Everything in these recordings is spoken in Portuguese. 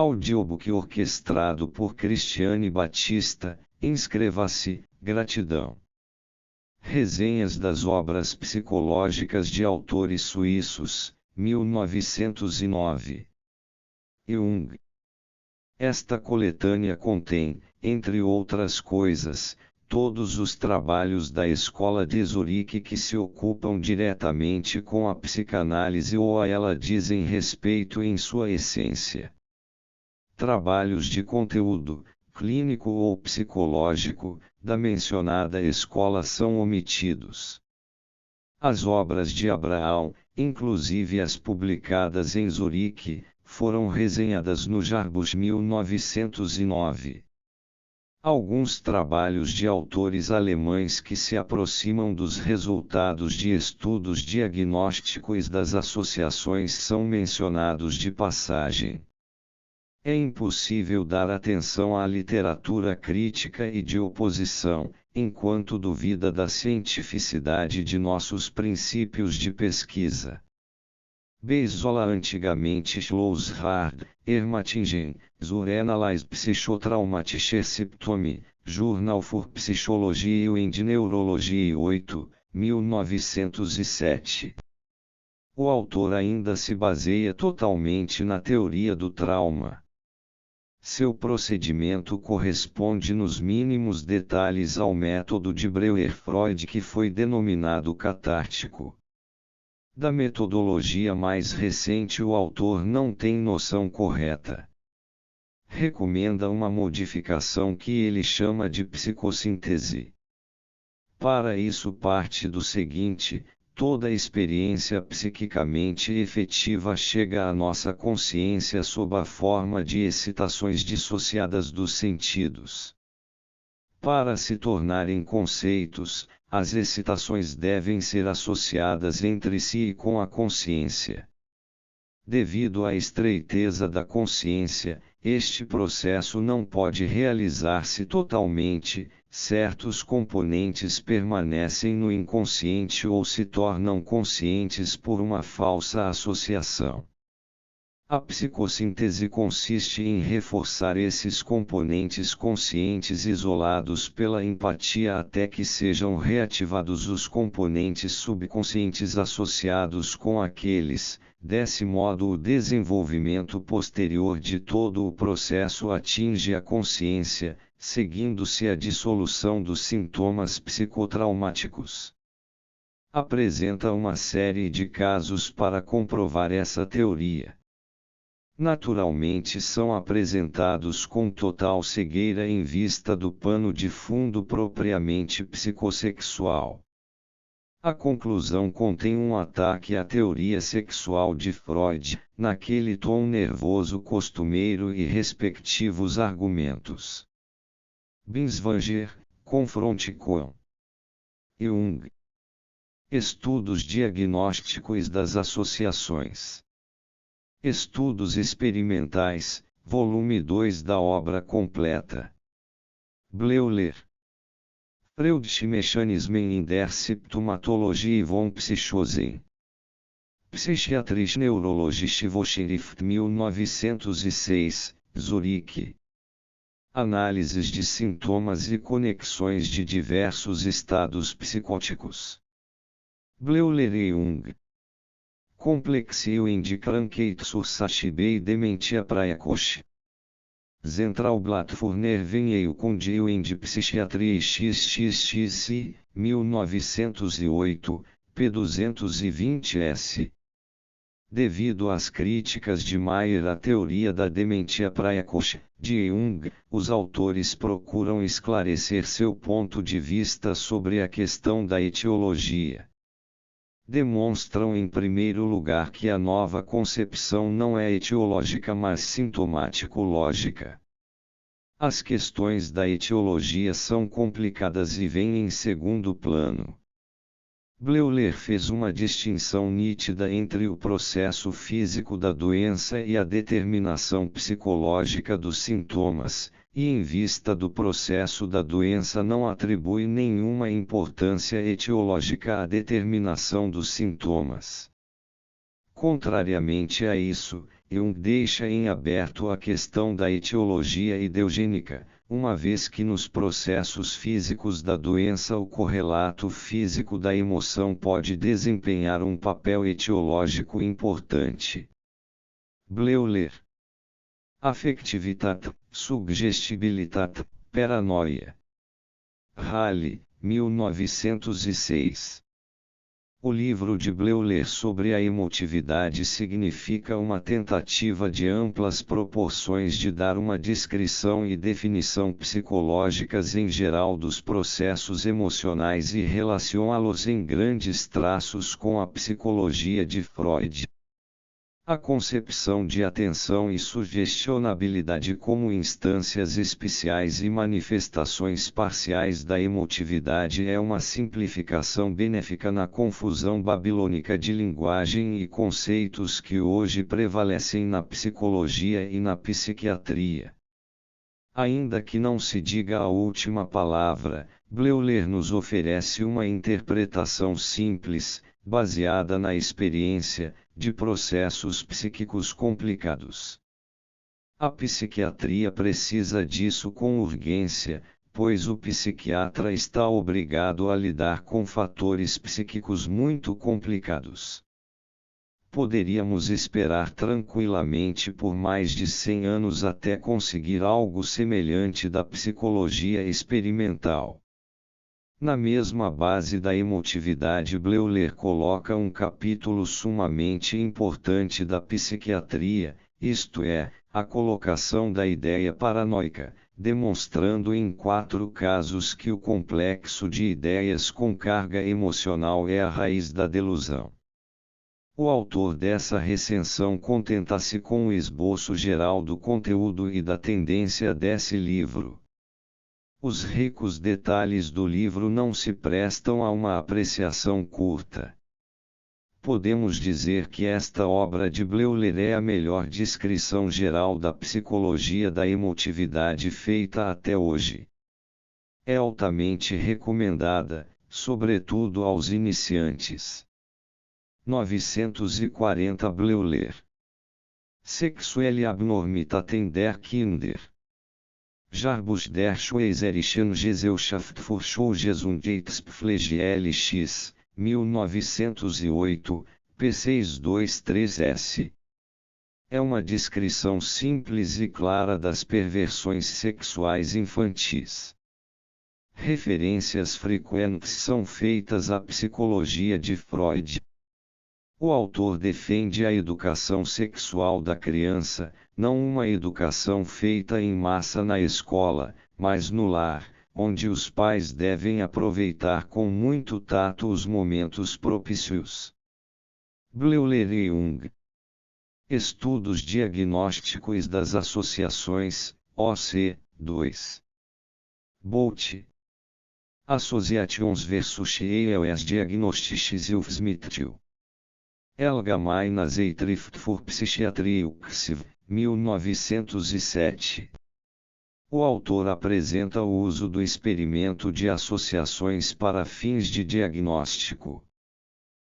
Audiobook orquestrado por Cristiane Batista. Inscreva-se. Gratidão. Resenhas das obras psicológicas de autores suíços, 1909. Jung. Esta coletânea contém, entre outras coisas, todos os trabalhos da Escola de Zurique que se ocupam diretamente com a psicanálise ou a ela dizem respeito em sua essência. Trabalhos de conteúdo, clínico ou psicológico, da mencionada escola são omitidos. As obras de Abraão, inclusive as publicadas em Zurique, foram resenhadas no Jarbus 1909. Alguns trabalhos de autores alemães que se aproximam dos resultados de estudos diagnósticos das associações são mencionados de passagem. É impossível dar atenção à literatura crítica e de oposição, enquanto duvida da cientificidade de nossos princípios de pesquisa. Beisola antigamente Schlosshard, Ermatingen, Zuranalyse Psychotraumatische Symptome, Journal für Psychologie und Neurologie 8, 1907. O autor ainda se baseia totalmente na teoria do trauma. Seu procedimento corresponde nos mínimos detalhes ao método de Breuer-Freud que foi denominado catártico. Da metodologia mais recente o autor não tem noção correta. Recomenda uma modificação que ele chama de psicossíntese. Para isso parte do seguinte: toda experiência psiquicamente efetiva chega à nossa consciência sob a forma de excitações dissociadas dos sentidos. Para se tornarem conceitos, as excitações devem ser associadas entre si e com a consciência. Devido à estreiteza da consciência, este processo não pode realizar-se totalmente, certos componentes permanecem no inconsciente ou se tornam conscientes por uma falsa associação. A psicossíntese consiste em reforçar esses componentes conscientes isolados pela empatia até que sejam reativados os componentes subconscientes associados com aqueles. Desse modo, o desenvolvimento posterior de todo o processo atinge a consciência, seguindo-se a dissolução dos sintomas psicotraumáticos. Apresenta uma série de casos para comprovar essa teoria. Naturalmente são apresentados com total cegueira em vista do pano de fundo propriamente psicossexual. A conclusão contém um ataque à teoria sexual de Freud, naquele tom nervoso costumeiro e respectivos argumentos. Binswanger, confronte com Jung. Estudos diagnósticos das associações. Estudos experimentais, volume 2 da obra completa. Bleuler. Freudische Mechanismen in der Symptomatologie von Psychosen. Psychiatrische Neurologische Wochenschrift 1906, Zurique. Análises de sintomas e conexões de diversos estados psicóticos. Bleuler e Jung. Complexio in Krankheit zur Sachbe Dementia Praecoce. Zentralblatt für Nervenheilkunde und Psychiatrie XXXI, 1908, p. 220s. Devido às críticas de Mayer à teoria da dementia praecoce, de Jung, os autores procuram esclarecer seu ponto de vista sobre a questão da etiologia. Demonstram em primeiro lugar que a nova concepção não é etiológica mas sintomático-lógica. As questões da etiologia são complicadas e vêm em segundo plano. Bleuler fez uma distinção nítida entre o processo físico da doença e a determinação psicológica dos sintomas, e em vista do processo da doença não atribui nenhuma importância etiológica à determinação dos sintomas. Contrariamente a isso, Jung deixa em aberto a questão da etiologia ideogênica, uma vez que nos processos físicos da doença o correlato físico da emoção pode desempenhar um papel etiológico importante. Bleuler. Affectivitat, Suggestibilitat, Paranoia. Halle, 1906. O livro de Bleuler sobre a emotividade significa uma tentativa de amplas proporções de dar uma descrição e definição psicológicas em geral dos processos emocionais e relacioná-los em grandes traços com a psicologia de Freud. A concepção de atenção e sugestionabilidade como instâncias especiais e manifestações parciais da emotividade é uma simplificação benéfica na confusão babilônica de linguagem e conceitos que hoje prevalecem na psicologia e na psiquiatria. Ainda que não se diga a última palavra, Bleuler nos oferece uma interpretação simples, baseada na experiência, de processos psíquicos complicados. A psiquiatria precisa disso com urgência, pois o psiquiatra está obrigado a lidar com fatores psíquicos muito complicados. Poderíamos esperar tranquilamente por mais de 100 anos até conseguir algo semelhante da psicologia experimental. Na mesma base da emotividade, Bleuler coloca um capítulo sumamente importante da psiquiatria, isto é, a colocação da ideia paranoica, demonstrando em 4 casos que o complexo de ideias com carga emocional é a raiz da delusão. O autor dessa recensão contenta-se com o esboço geral do conteúdo e da tendência desse livro. Os ricos detalhes do livro não se prestam a uma apreciação curta. Podemos dizer que esta obra de Bleuler é a melhor descrição geral da psicologia da emotividade feita até hoje. É altamente recomendada, sobretudo aos iniciantes. 940 Bleuler. Sexuelle Abnormitaten der Kinder. Jarbus der Schweizerischen Gesellschaft für Gesundheitspflege LX, 1908, p623s. É uma descrição simples e clara das perversões sexuais infantis. Referências frequentes são feitas à psicologia de Freud. O autor defende a educação sexual da criança, não uma educação feita em massa na escola, mas no lar, onde os pais devem aproveitar com muito tato os momentos propícios. Bleuler e Jung. Estudos diagnósticos das associações, OC, 2. Bolt. Associations versus EOS Diagnostisches Hilfsmittel. Allgemeine Zeitschrift für Psychiatrie UCSIV, 1907. O autor apresenta o uso do experimento de associações para fins de diagnóstico.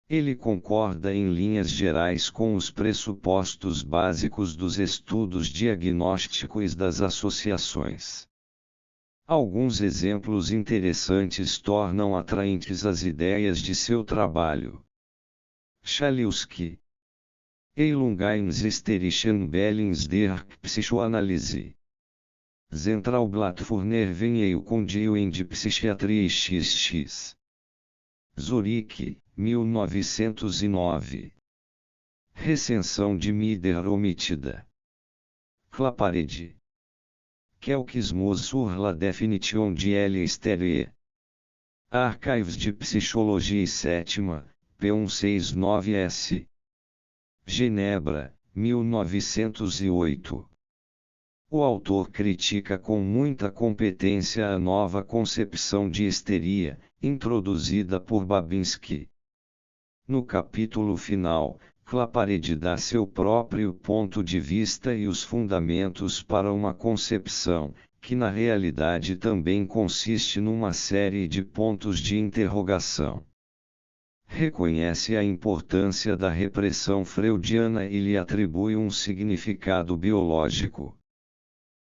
Ele concorda em linhas gerais com os pressupostos básicos dos estudos diagnósticos das associações. Alguns exemplos interessantes tornam atraentes as ideias de seu trabalho. Chalewski. Eilungeins Bellings der Psychoanalyse. Zentralblatt für Nervenheilkunde de Psychiatrie XX. Zurique, 1909. Recensão de Mider omitida. Claparede. Quelques mots sur la définition de l'hystérie. Archives de Psicologie 7ª, P169S. Genebra, 1908. O autor critica com muita competência a nova concepção de histeria, introduzida por Babinski. No capítulo final, Claparede dá seu próprio ponto de vista e os fundamentos para uma concepção, que na realidade também consiste numa série de pontos de interrogação. reconhece a importância da repressão freudiana e lhe atribui um significado biológico.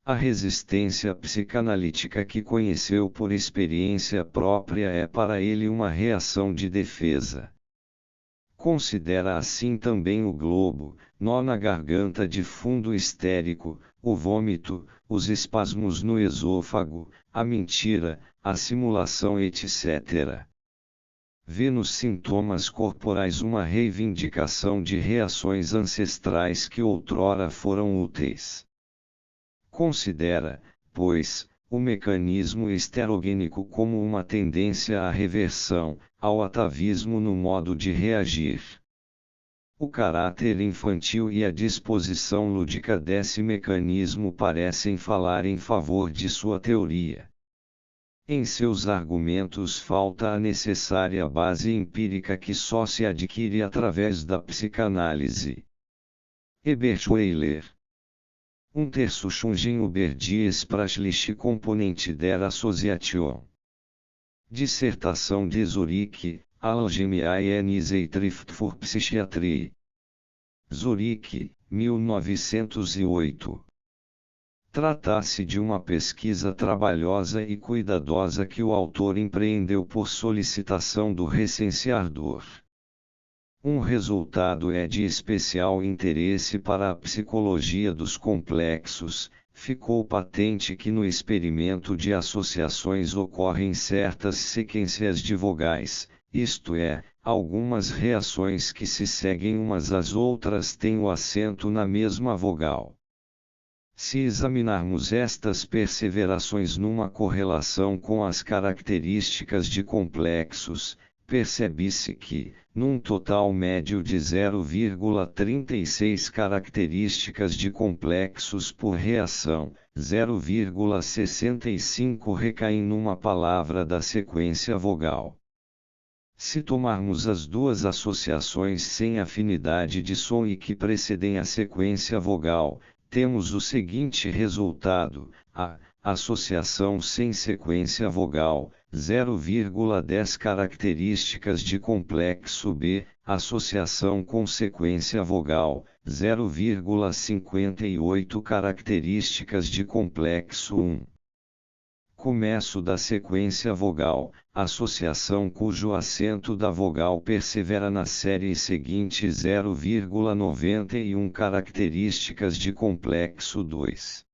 A resistência psicanalítica que conheceu por experiência própria é para ele uma reação de defesa. Considera assim também o globo, nó na garganta de fundo histérico, o vômito, os espasmos no esôfago, a mentira, a simulação, etc. Vê nos sintomas corporais uma reivindicação de reações ancestrais que outrora foram úteis. Considera, pois, o mecanismo esterogênico como uma tendência à reversão, ao atavismo no modo de reagir. O caráter infantil e a disposição lúdica desse mecanismo parecem falar em favor de sua teoria. Em seus argumentos falta a necessária base empírica que só se adquire através da psicanálise. Herbert Weiler. Untersuchungen über die sprachliche Komponente der Assoziation. Dissertação de Zurique, Allgemeine Zeitschrift für Psychiatrie. Zurique, 1908. Trata-se de uma pesquisa trabalhosa e cuidadosa que o autor empreendeu por solicitação do recenseador. Um resultado é de especial interesse para a psicologia dos complexos. Ficou patente que no experimento de associações ocorrem certas sequências de vogais, isto é, algumas reações que se seguem umas às outras têm o acento na mesma vogal. Se examinarmos estas perseverações numa correlação com as características de complexos, percebe-se que, num total médio de 0,36 características de complexos por reação, 0,65 recaem numa palavra da sequência vogal. Se tomarmos as duas associações sem afinidade de som e que precedem a sequência vogal, temos o seguinte resultado: a associação sem sequência vogal, 0,10 características de complexo B, associação com sequência vogal, 0,58 características de complexo 1. Começo da sequência vogal, associação cujo acento da vogal persevera na série seguinte, 0,91 características de complexo 2.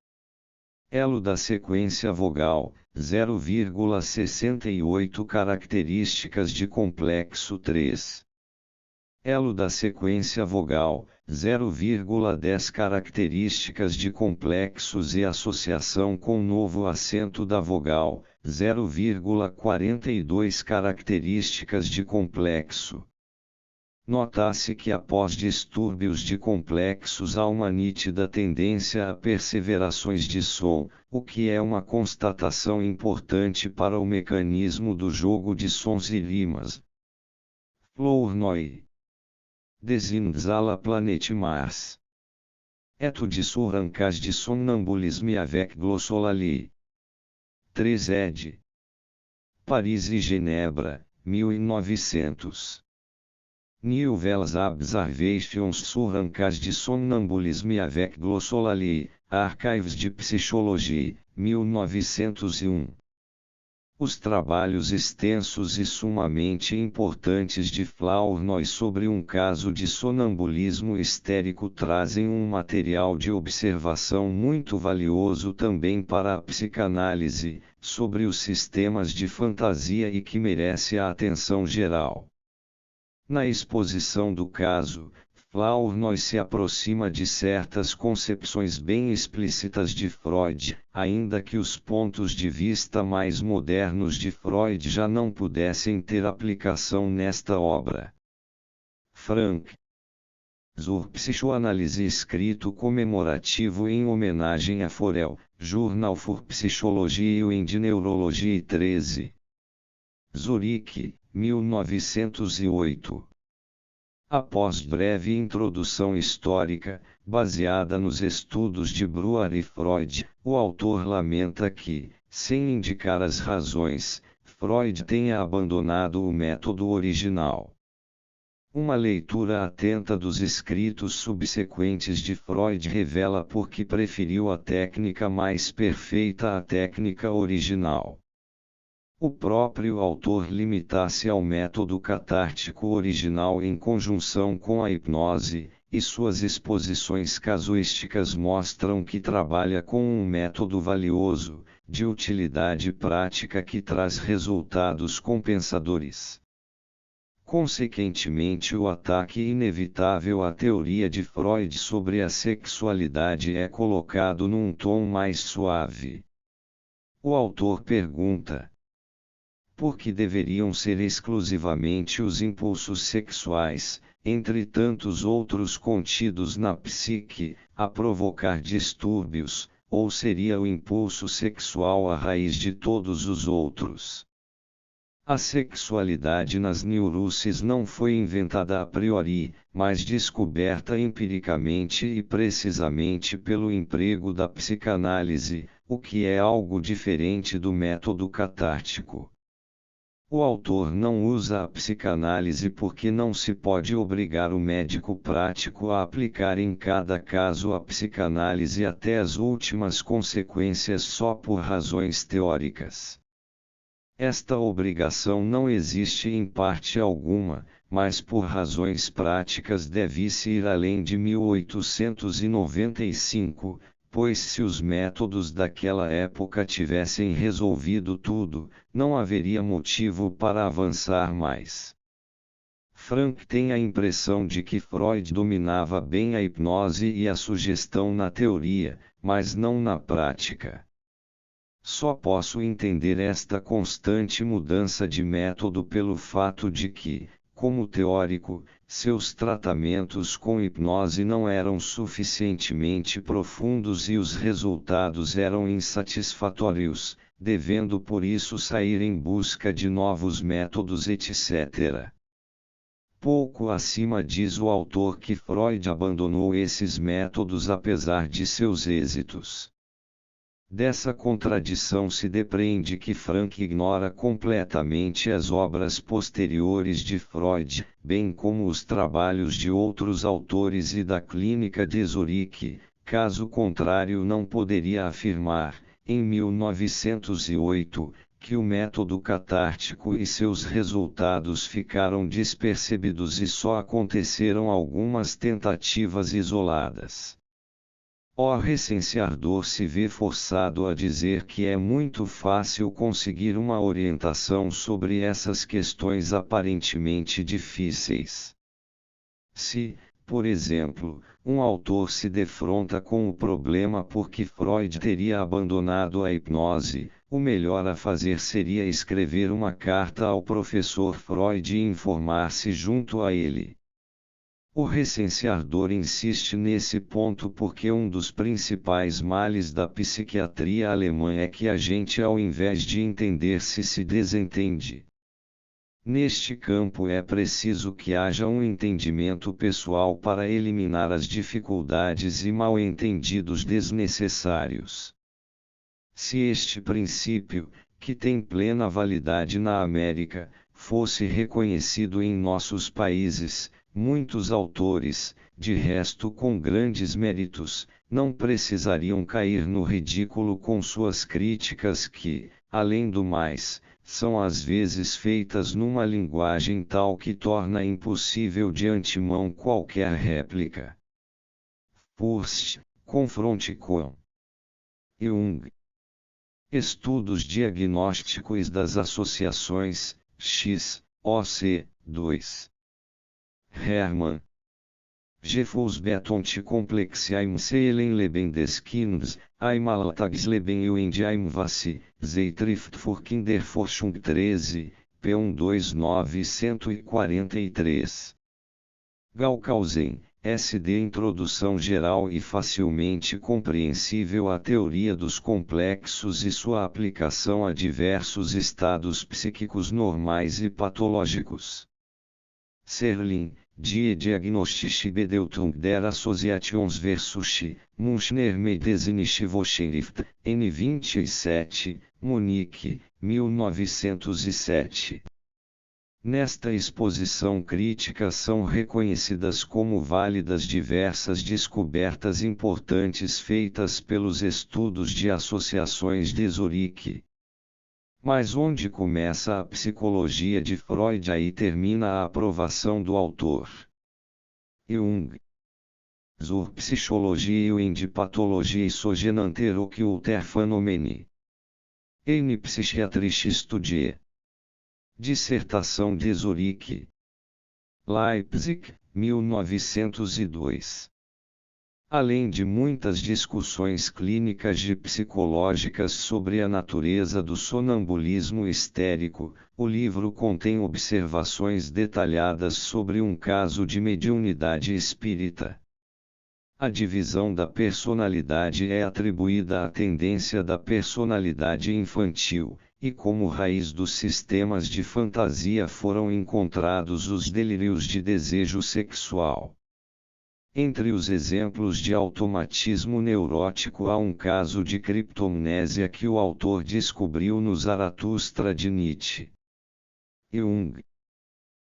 Elo da sequência vogal, 0,68 características de complexo 3. Elo da sequência vogal, 0,10 características de complexos e associação com novo acento da vogal, 0,42 características de complexo. Nota-se que após distúrbios de complexos há uma nítida tendência a perseverações de som, o que é uma constatação importante para o mecanismo do jogo de sons e rimas. Flournoy. Des Indes à la planète Mars. Études sur un cas de somnambulisme avec glossolalie. 3 ed. Paris e Genebra, 1900. Nouvelles observations sur un cas de somnambulisme avec glossolalie, Archives de Psychologie, 1901. Os trabalhos extensos e sumamente importantes de Flournoy sobre um caso de sonambulismo histérico trazem um material de observação muito valioso também para a psicanálise, sobre os sistemas de fantasia e que merece a atenção geral. Na exposição do caso, Flournoy se aproxima de certas concepções bem explícitas de Freud, ainda que os pontos de vista mais modernos de Freud já não pudessem ter aplicação nesta obra. Frank. Zur Psychoanalyse, escrito comemorativo em homenagem a Forel, Journal für Psychologie und Neurologie 13. Zurique, 1908. Após breve introdução histórica, baseada nos estudos de Breuer e Freud, o autor lamenta que, sem indicar as razões, Freud tenha abandonado o método original. Uma leitura atenta dos escritos subsequentes de Freud revela por que preferiu a técnica mais perfeita à técnica original. O próprio autor limita-se ao método catártico original em conjunção com a hipnose, e suas exposições casuísticas mostram que trabalha com um método valioso, de utilidade prática que traz resultados compensadores. Consequentemente, o ataque inevitável à teoria de Freud sobre a sexualidade é colocado num tom mais suave. O autor pergunta: por que deveriam ser exclusivamente os impulsos sexuais, entre tantos outros contidos na psique, a provocar distúrbios, ou seria o impulso sexual a raiz de todos os outros? A sexualidade nas neuroses não foi inventada a priori, mas descoberta empiricamente e precisamente pelo emprego da psicanálise, o que é algo diferente do método catártico. O autor não usa a psicanálise porque não se pode obrigar o médico prático a aplicar em cada caso a psicanálise até as últimas consequências só por razões teóricas. Esta obrigação não existe em parte alguma, mas por razões práticas deve-se ir além de 1895, pois se os métodos daquela época tivessem resolvido tudo, não haveria motivo para avançar mais. Frank tem a impressão de que Freud dominava bem a hipnose e a sugestão na teoria, mas não na prática. Só posso entender esta constante mudança de método pelo fato de que, como teórico, seus tratamentos com hipnose não eram suficientemente profundos e os resultados eram insatisfatórios, devendo por isso sair em busca de novos métodos etc. Pouco acima diz o autor que Freud abandonou esses métodos apesar de seus êxitos. Dessa contradição se depreende que Frank ignora completamente as obras posteriores de Freud, bem como os trabalhos de outros autores e da Clínica de Zurique, caso contrário não poderia afirmar, em 1908, que o método catártico e seus resultados ficaram despercebidos e só aconteceram algumas tentativas isoladas. O recenseador se vê forçado a dizer que é muito fácil conseguir uma orientação sobre essas questões aparentemente difíceis. Se, por exemplo, um autor se defronta com o problema porque Freud teria abandonado a hipnose, o melhor a fazer seria escrever uma carta ao professor Freud e informar-se junto a ele. O recenseador insiste nesse ponto porque um dos principais males da psiquiatria alemã é que a gente, ao invés de entender-se, se desentende. Neste campo é preciso que haja um entendimento pessoal para eliminar as dificuldades e mal-entendidos desnecessários. Se este princípio, que tem plena validade na América, fosse reconhecido em nossos países, muitos autores, de resto com grandes méritos, não precisariam cair no ridículo com suas críticas que, além do mais, são às vezes feitas numa linguagem tal que torna impossível de antemão qualquer réplica. Proust, confronte com Jung. Estudos diagnósticos das associações, X, OC, 2. Hermann. Gefühlsbetont Komplexiaim Seelenleben des Kindes, im Alltagsleben und im Was, sie trifft für Kinderforschung 13, P12943. Galcausen, SD. Introdução geral e facilmente compreensível à teoria dos complexos e sua aplicação a diversos estados psíquicos normais e patológicos. Serlin, Die Diagnostische Bedeutung der Assoziationsversuche, Münchner Medizinische N27, Munique, 1907. Nesta exposição crítica são reconhecidas como válidas diversas descobertas importantes feitas pelos estudos de associações de Zurique. Mas onde começa a psicologia de Freud, aí termina a aprovação do autor. Jung. Zur Psychologie und Pathologie sogenannter occulter Phänomene. Eine psychiatrische Studie. Dissertação de Zurique. Leipzig, 1902. Além de muitas discussões clínicas e psicológicas sobre a natureza do sonambulismo histérico, o livro contém observações detalhadas sobre um caso de mediunidade espírita. A divisão da personalidade é atribuída à tendência da personalidade infantil, e como raiz dos sistemas de fantasia foram encontrados os delírios de desejo sexual. Entre os exemplos de automatismo neurótico há um caso de criptomnésia que o autor descobriu no Zaratustra de Nietzsche. Jung.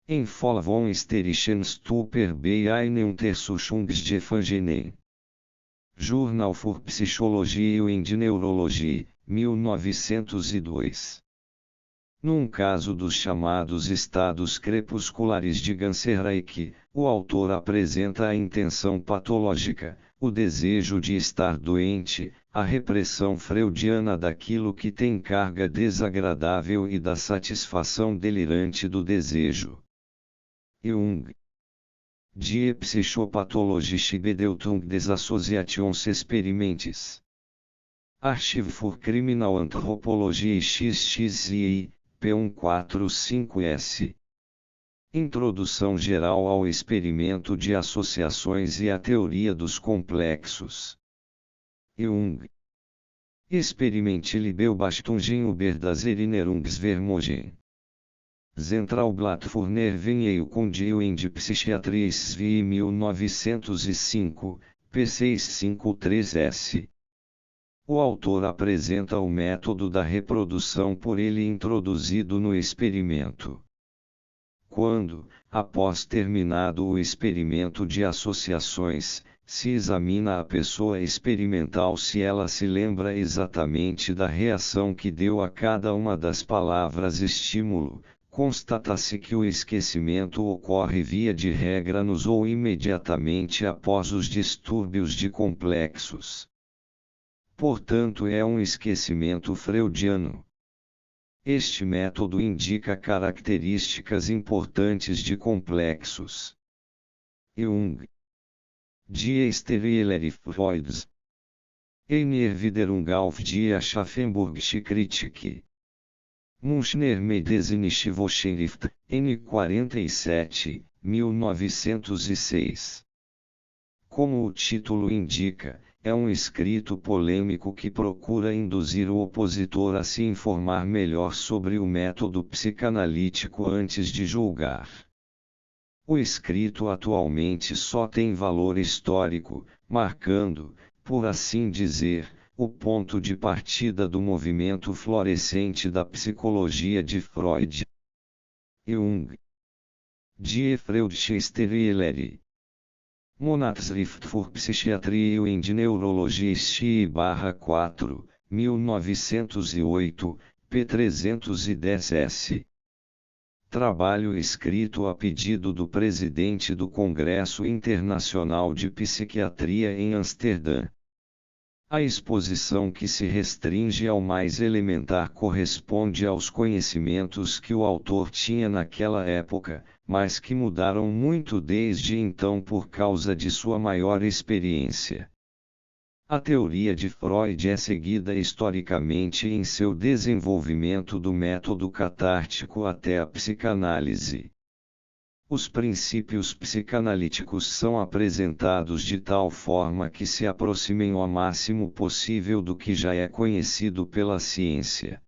Em Fall von hysterischen Stupor bei einer Untersuchungsgefangenen. Journal für Psychologie und Neurologie, 1902. Num caso dos chamados estados crepusculares de Ganserreich, o autor apresenta a intenção patológica, o desejo de estar doente, a repressão freudiana daquilo que tem carga desagradável e da satisfação delirante do desejo. Jung. Die psychopathologische Bedeutung des Assoziationsexperimentes. Archivo für Kriminalanthropologie XXI, P145S. Introdução geral ao experimento de associações e à teoria dos complexos. Jung. Experimentelle Beobachtungen über das Erinnerungsvermögen. Zentralblatt für Nervenheilkunde und Psychiatrie SVI 1905, P653S. O autor apresenta o método da reprodução por ele introduzido no experimento. Quando, após terminado o experimento de associações, se examina a pessoa experimental se ela se lembra exatamente da reação que deu a cada uma das palavras estímulo, constata-se que o esquecimento ocorre via de regra nos ou imediatamente após os distúrbios de complexos. Portanto, é um esquecimento freudiano. Este método indica características importantes de complexos. Jung. Die Sterilere Freuds. Eine Erwiderung auf die Aschaffenburgische Kritik. Münchner Medizinische Wochenschrift, N47, 1906. Como o título indica, é um escrito polêmico que procura induzir o opositor a se informar melhor sobre o método psicanalítico antes de julgar. O escrito atualmente só tem valor histórico, marcando, por assim dizer, o ponto de partida do movimento florescente da psicologia de Freud. Jung. Die Freudische Sterilere. Monatsschrift für Psychiatrie und Neurologie XI/4, 1908, p. 310s. Trabalho escrito a pedido do presidente do Congresso Internacional de Psiquiatria em Amsterdã. A exposição que se restringe ao mais elementar corresponde aos conhecimentos que o autor tinha naquela época, mas que mudaram muito desde então por causa de sua maior experiência. A teoria de Freud é seguida historicamente em seu desenvolvimento do método catártico até a psicanálise. Os princípios psicanalíticos são apresentados de tal forma que se aproximem ao máximo possível do que já é conhecido pela ciência.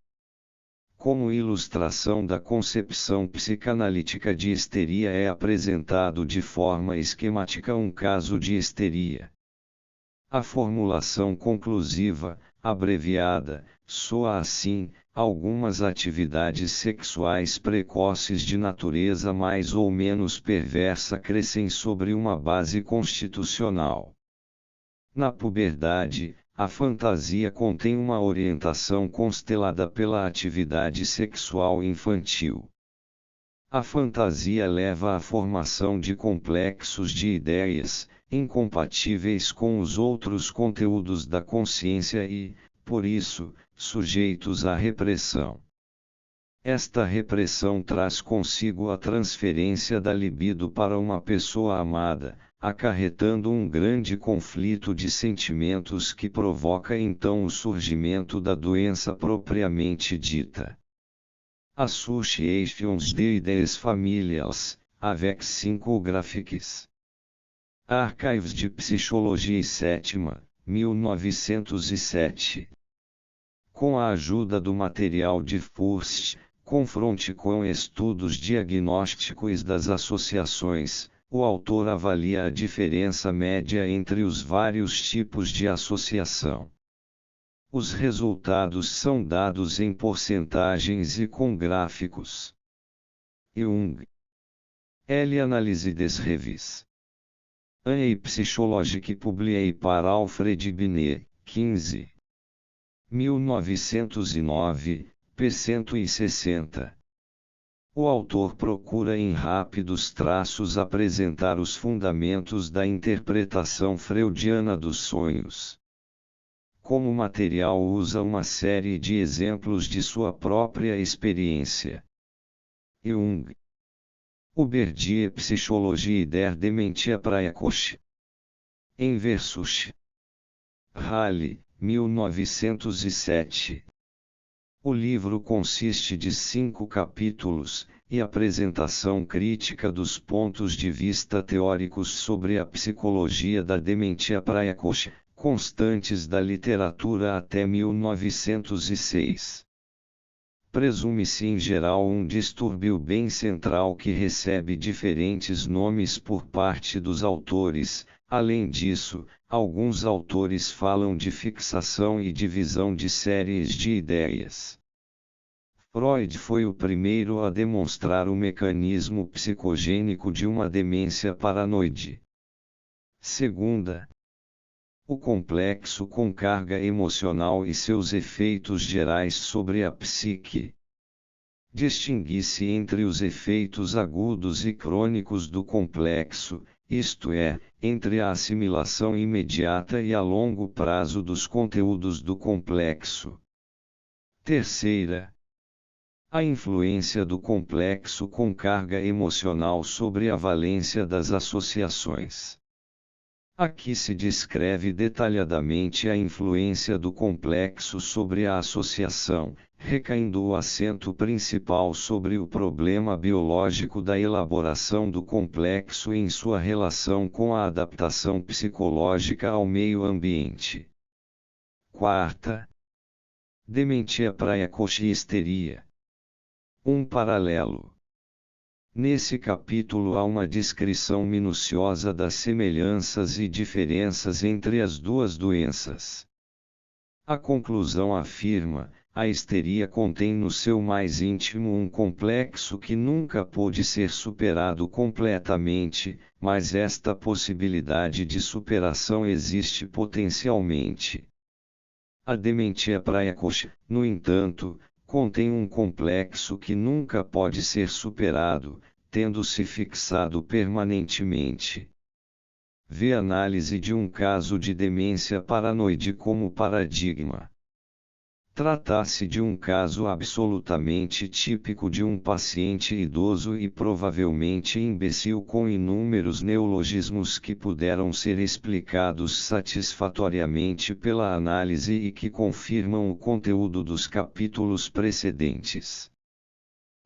Como ilustração da concepção psicanalítica de histeria é apresentado de forma esquemática um caso de histeria. A formulação conclusiva, abreviada, soa assim: algumas atividades sexuais precoces de natureza mais ou menos perversa crescem sobre uma base constitucional. Na puberdade, a fantasia contém uma orientação constelada pela atividade sexual infantil. A fantasia leva à formação de complexos de ideias, incompatíveis com os outros conteúdos da consciência e, por isso, sujeitos à repressão. Esta repressão traz consigo a transferência da libido para uma pessoa amada, acarretando um grande conflito de sentimentos que provoca então o surgimento da doença propriamente dita. Associations de Ideias Familiares, avec Psychographiques. Archives de Psicologia e Sétima, 1907. Com a ajuda do material de Furst, confronte com estudos diagnósticos das associações, o autor avalia a diferença média entre os vários tipos de associação. Os resultados são dados em porcentagens e com gráficos. Jung. L. Analyse des Revis. Année psychologique publiée par Alfred Binet, 15. 1909, p. 160. O autor procura em rápidos traços apresentar os fundamentos da interpretação freudiana dos sonhos. Como material usa uma série de exemplos de sua própria experiência. Jung. Über die Psychologie der Dementia Praecoce. Em Versus. Halle, 1907. O livro consiste de 5 capítulos, e apresentação crítica dos pontos de vista teóricos sobre a psicologia da dementia praecoce, constantes da literatura até 1906. Presume-se em geral um distúrbio bem central que recebe diferentes nomes por parte dos autores. Além disso, alguns autores falam de fixação e divisão de séries de ideias. Freud foi o primeiro a demonstrar o mecanismo psicogênico de uma demência paranoide. Segunda, o complexo com carga emocional e seus efeitos gerais sobre a psique. Distingue-se entre os efeitos agudos e crônicos do complexo, isto é, entre a assimilação imediata e a longo prazo dos conteúdos do complexo. Terceira, a influência do complexo com carga emocional sobre a valência das associações. Aqui se descreve detalhadamente a influência do complexo sobre a associação, recaindo o acento principal sobre o problema biológico da elaboração do complexo em sua relação com a adaptação psicológica ao meio ambiente. Quarta, dementia praecoce e histeria. Um paralelo. Nesse capítulo há uma descrição minuciosa das semelhanças e diferenças entre as duas doenças. A conclusão afirma: a histeria contém no seu mais íntimo um complexo que nunca pôde ser superado completamente, mas esta possibilidade de superação existe potencialmente. A dementia praecoce, no entanto, contém um complexo que nunca pode ser superado, tendo-se fixado permanentemente. Vê análise de um caso de demência paranoide como paradigma. Trata-se de um caso absolutamente típico de um paciente idoso e provavelmente imbecil com inúmeros neologismos que puderam ser explicados satisfatoriamente pela análise e que confirmam o conteúdo dos capítulos precedentes.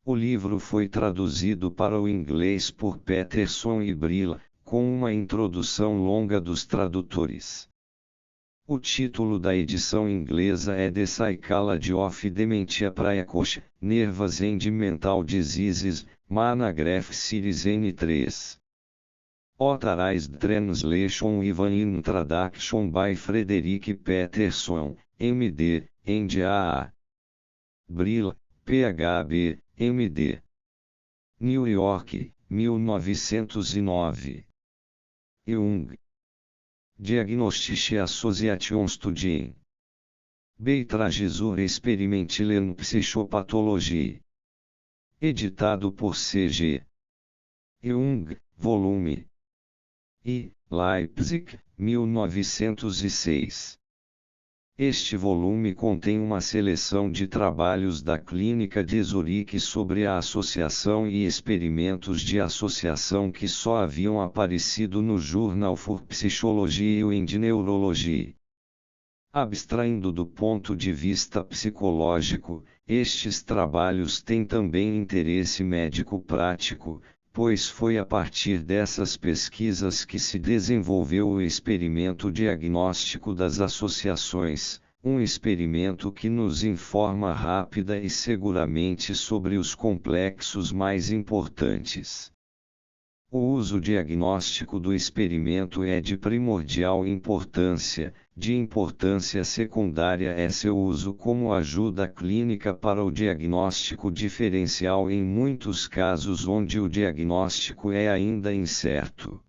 O livro foi traduzido para o inglês por Peterson e Brilla, com uma introdução longa dos tradutores. O título da edição inglesa é The Psychology of Dementia Praecoce, Nervous and Mental Diseases, Managraph Series N3. Authorized Translation Even Introduction by Frederick Peterson, M.D., NDAA. Brill, PhD, MD. New York, 1909. Jung. Diagnostische Associationsstudien. Beitrage zur experimentellen Psychopathologie. Editado por C.G. Jung, volume I, Leipzig, 1906. Este volume contém uma seleção de trabalhos da Clínica de Zurique sobre a associação e experimentos de associação que só haviam aparecido no Journal for Psychology and Neurology. Abstraindo do ponto de vista psicológico, estes trabalhos têm também interesse médico-prático, pois foi a partir dessas pesquisas que se desenvolveu o experimento diagnóstico das associações, um experimento que nos informa rápida e seguramente sobre os complexos mais importantes. O uso diagnóstico do experimento é de primordial importância. De importância secundária é seu uso como ajuda clínica para o diagnóstico diferencial em muitos casos onde o diagnóstico é ainda incerto.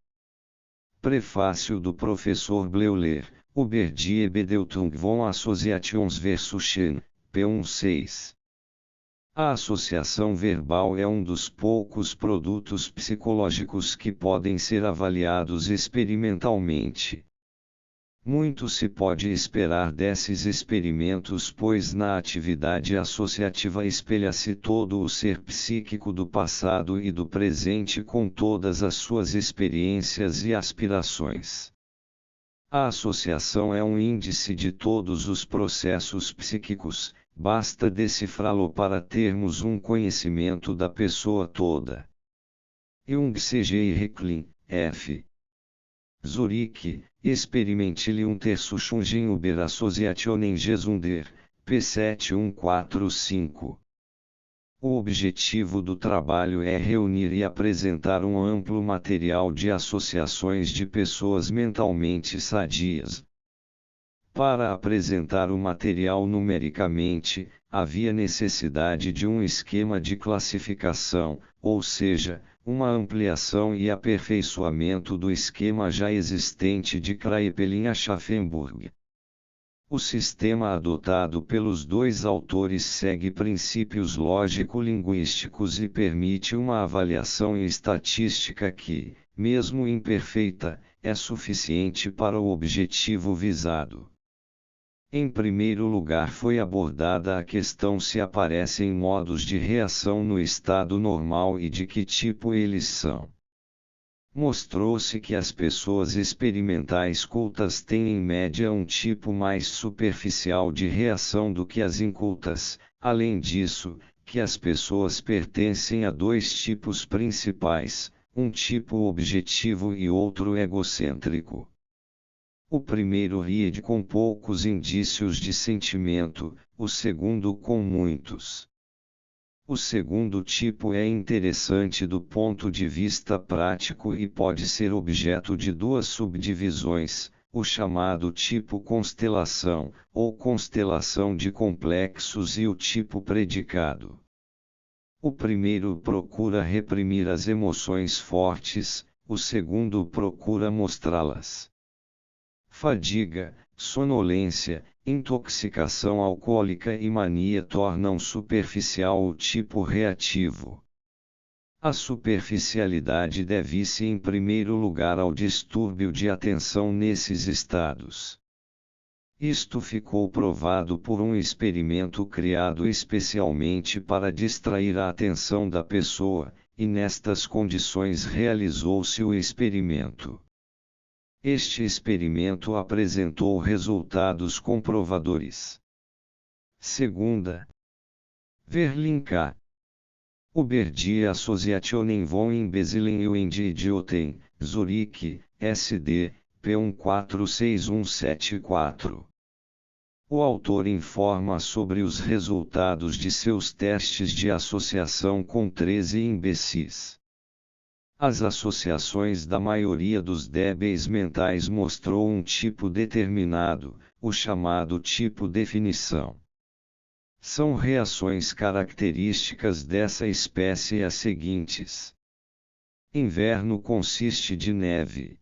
Prefácio do professor Bleuler, über die Bedeutung von Assoziationsversuchen, p16. A associação verbal é um dos poucos produtos psicológicos que podem ser avaliados experimentalmente. Muito se pode esperar desses experimentos, pois na atividade associativa espelha-se todo o ser psíquico do passado e do presente com todas as suas experiências e aspirações. A associação é um índice de todos os processos psíquicos, basta decifrá-lo para termos um conhecimento da pessoa toda. Jung C.G. e Recklin, F. Zurique, Experimentelle Untersuchungen über Assoziationen gesunder, p7145. O objetivo do trabalho é reunir e apresentar um amplo material de associações de pessoas mentalmente sadias. Para apresentar o material numericamente, havia necessidade de um esquema de classificação, ou seja, uma ampliação e aperfeiçoamento do esquema já existente de Kraepelin-Aschaffenburg. O sistema adotado pelos dois autores segue princípios lógico-linguísticos e permite uma avaliação estatística que, mesmo imperfeita, é suficiente para o objetivo visado. Em primeiro lugar foi abordada a questão se aparecem modos de reação no estado normal e de que tipo eles são. Mostrou-se que as pessoas experimentais cultas têm em média um tipo mais superficial de reação do que as incultas, além disso, que as pessoas pertencem a dois tipos principais, um tipo objetivo e outro egocêntrico. O primeiro ri com poucos indícios de sentimento, o segundo com muitos. O segundo tipo é interessante do ponto de vista prático e pode ser objeto de duas subdivisões, o chamado tipo constelação, ou constelação de complexos, e o tipo predicado. O primeiro procura reprimir as emoções fortes, o segundo procura mostrá-las. Fadiga, sonolência, intoxicação alcoólica e mania tornam superficial o tipo reativo. A superficialidade deve-se em primeiro lugar ao distúrbio de atenção nesses estados. Isto ficou provado por um experimento criado especialmente para distrair a atenção da pessoa, e nestas condições realizou-se o experimento. Este experimento apresentou resultados comprovadores. Segunda. Verlin K. Über die Assoziationen von Imbecilen und Idioten, Zurique, SD, P146174. O autor informa sobre os resultados de seus testes de associação com 13 imbecis. As associações da maioria dos débeis mentais mostrou um tipo determinado, o chamado tipo definição. São reações características dessa espécie as seguintes. Inverno consiste de neve.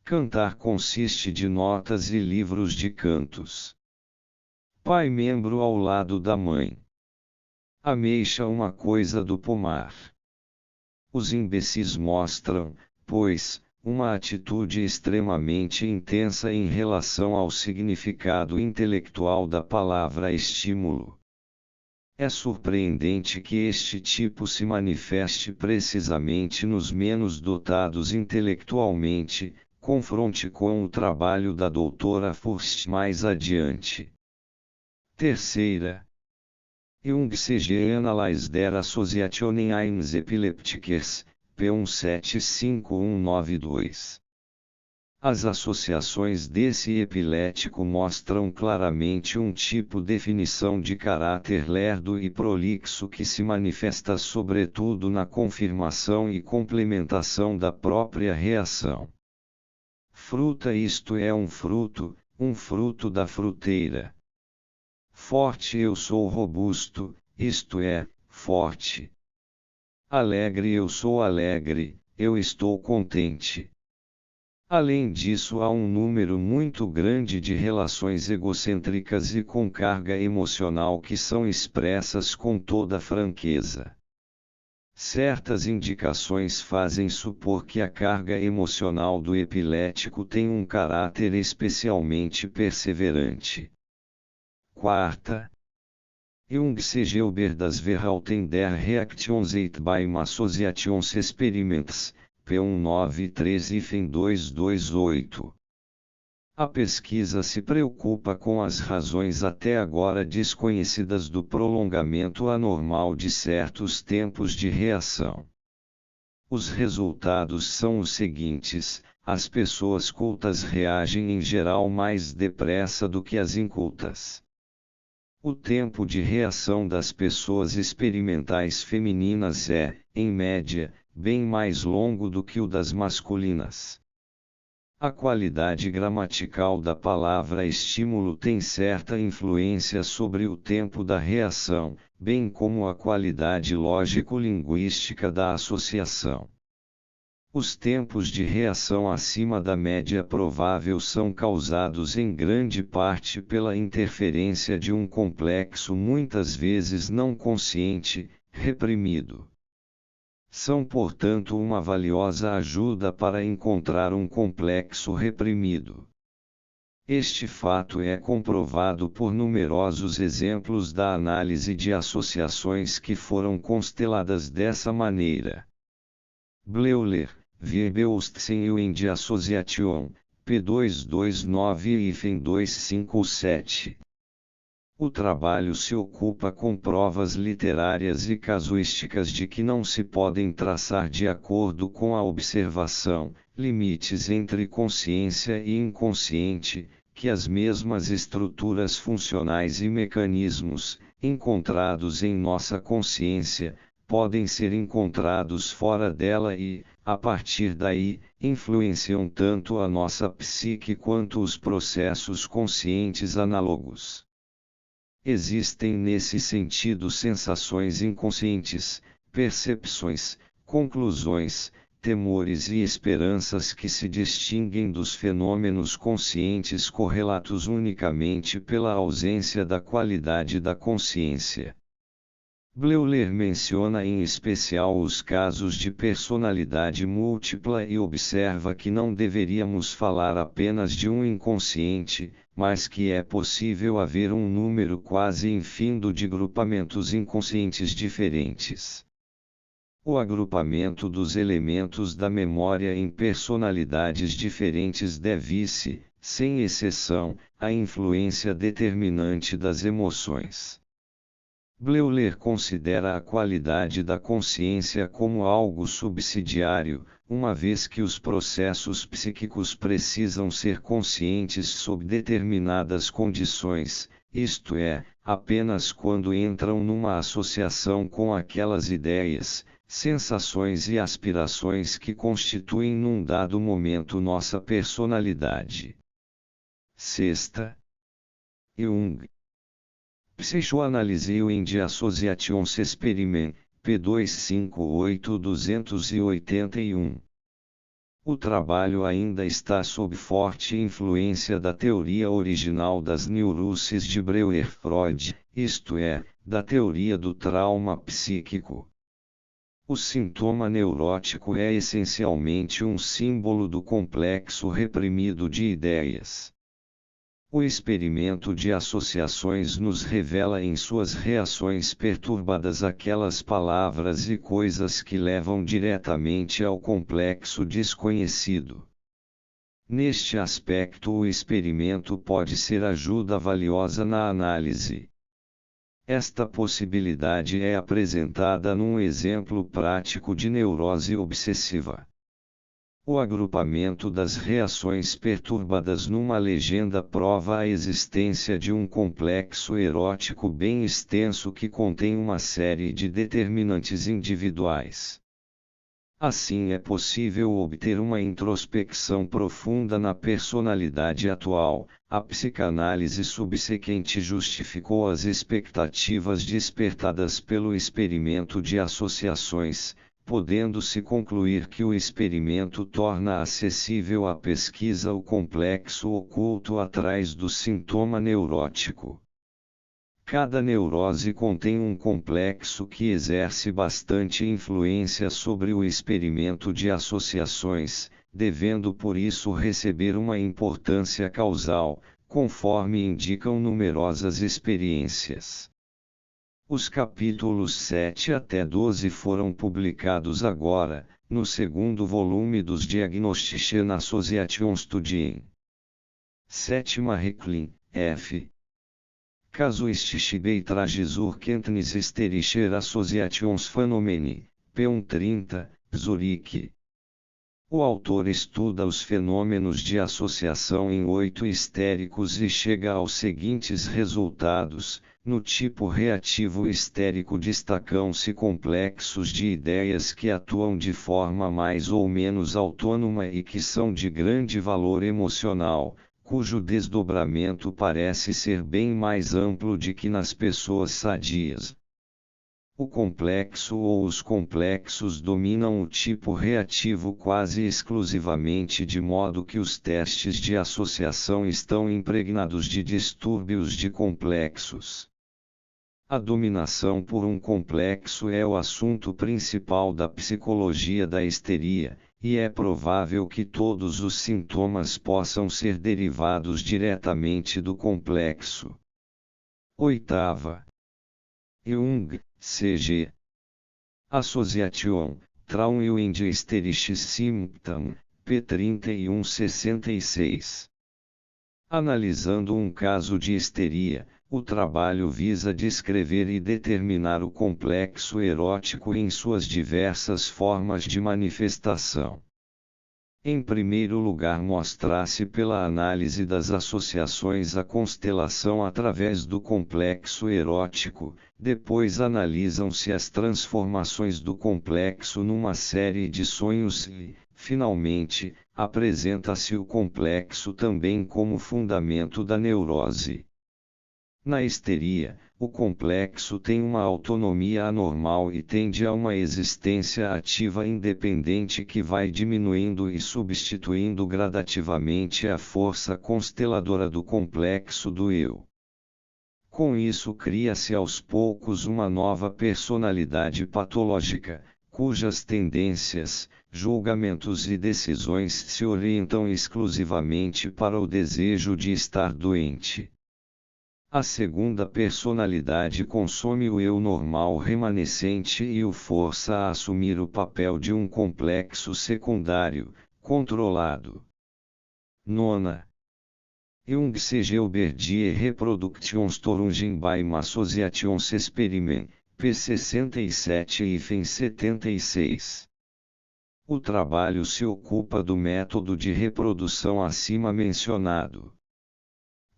Cantar consiste de notas e livros de cantos. Pai membro ao lado da mãe. Ameixa uma coisa do pomar. Os imbecis mostram, pois, uma atitude extremamente intensa em relação ao significado intelectual da palavra estímulo. É surpreendente que este tipo se manifeste precisamente nos menos dotados intelectualmente, confronte com o trabalho da doutora Furst mais adiante. Terceira. Jung CG Analyse der Associationen eines Epileptikers, P175192. As associações desse epilético mostram claramente um tipo definição de caráter lerdo e prolixo que se manifesta sobretudo na confirmação e complementação da própria reação. Fruta, isto é um fruto da fruteira. Forte, eu sou robusto, isto é, forte. Alegre, eu sou alegre, eu estou contente. Além disso, há um número muito grande de relações egocêntricas e com carga emocional que são expressas com toda franqueza. Certas indicações fazem supor que a carga emocional do epilético tem um caráter especialmente perseverante. Quarta. Jung CG über das Verhalten der Reaktionsheit beim Associationsexperiments, P1913-228. A pesquisa se preocupa com as razões até agora desconhecidas do prolongamento anormal de certos tempos de reação. Os resultados são os seguintes: as pessoas cultas reagem em geral mais depressa do que as incultas. O tempo de reação das pessoas experimentais femininas é, em média, bem mais longo do que o das masculinas. A qualidade gramatical da palavra estímulo tem certa influência sobre o tempo da reação, bem como a qualidade lógico-linguística da associação. Os tempos de reação acima da média provável são causados em grande parte pela interferência de um complexo muitas vezes não consciente, reprimido. São, portanto, uma valiosa ajuda para encontrar um complexo reprimido. Este fato é comprovado por numerosos exemplos da análise de associações que foram consteladas dessa maneira. Bleuler, Verbewusstsein de Association, P229-257. O trabalho se ocupa com provas literárias e casuísticas de que não se podem traçar de acordo com a observação, limites entre consciência e inconsciente, que as mesmas estruturas funcionais e mecanismos, encontrados em nossa consciência, podem ser encontrados fora dela e, a partir daí, influenciam tanto a nossa psique quanto os processos conscientes análogos. Existem nesse sentido sensações inconscientes, percepções, conclusões, temores e esperanças que se distinguem dos fenômenos conscientes correlatos unicamente pela ausência da qualidade da consciência. Bleuler menciona em especial os casos de personalidade múltipla e observa que não deveríamos falar apenas de um inconsciente, mas que é possível haver um número quase infindo de grupamentos inconscientes diferentes. O agrupamento dos elementos da memória em personalidades diferentes deve-se, sem exceção, à influência determinante das emoções. Bleuler considera a qualidade da consciência como algo subsidiário, uma vez que os processos psíquicos precisam ser conscientes sob determinadas condições, isto é, apenas quando entram numa associação com aquelas ideias, sensações e aspirações que constituem num dado momento nossa personalidade. Sexta. Jung. Psychoanalyse and Associations Experiment, p. 258-281. O trabalho ainda está sob forte influência da teoria original das neuroses de Breuer-Freud, isto é, da teoria do trauma psíquico. O sintoma neurótico é essencialmente um símbolo do complexo reprimido de ideias. O experimento de associações nos revela em suas reações perturbadas aquelas palavras e coisas que levam diretamente ao complexo desconhecido. Neste aspecto, o experimento pode ser ajuda valiosa na análise. Esta possibilidade é apresentada num exemplo prático de neurose obsessiva. O agrupamento das reações perturbadas numa legenda prova a existência de um complexo erótico bem extenso que contém uma série de determinantes individuais. Assim é possível obter uma introspecção profunda na personalidade atual. A psicanálise subsequente justificou as expectativas despertadas pelo experimento de associações, podendo-se concluir que o experimento torna acessível à pesquisa o complexo oculto atrás do sintoma neurótico. Cada neurose contém um complexo que exerce bastante influência sobre o experimento de associações, devendo por isso receber uma importância causal, conforme indicam numerosas experiências. Os capítulos 7 até 12 foram publicados agora, no segundo volume dos Diagnostischen Associationsstudien. Sétima Reclin, F. Casuistische Beitrages zur Kenntnis hysterischer Associationsphänomene, p. 30, Zurique. O autor estuda os fenômenos de associação em 8 histéricos e chega aos seguintes resultados. No tipo reativo histérico destacam-se complexos de ideias que atuam de forma mais ou menos autônoma e que são de grande valor emocional, cujo desdobramento parece ser bem mais amplo de que nas pessoas sadias. O complexo ou os complexos dominam o tipo reativo quase exclusivamente, de modo que os testes de associação estão impregnados de distúrbios de complexos. A dominação por um complexo é o assunto principal da psicologia da histeria, e é provável que todos os sintomas possam ser derivados diretamente do complexo. Oitava. Jung, C.G. Association, Traum und hysterisches Symptom, p. 3166. Analisando um caso de histeria, o trabalho visa descrever e determinar o complexo erótico em suas diversas formas de manifestação. Em primeiro lugar, mostra-se pela análise das associações a constelação através do complexo erótico, depois analisam-se as transformações do complexo numa série de sonhos e, finalmente, apresenta-se o complexo também como fundamento da neurose. Na histeria, o complexo tem uma autonomia anormal e tende a uma existência ativa independente que vai diminuindo e substituindo gradativamente a força consteladora do complexo do eu. Com isso cria-se aos poucos uma nova personalidade patológica, cujas tendências, julgamentos e decisões se orientam exclusivamente para o desejo de estar doente. A segunda personalidade consome o eu normal remanescente e o força a assumir o papel de um complexo secundário, controlado. Nona. Jung C.G. über die Reproduktionsstörungen beim Associationsexperiment, p. 67 e FEM 76. O trabalho se ocupa do método de reprodução acima mencionado.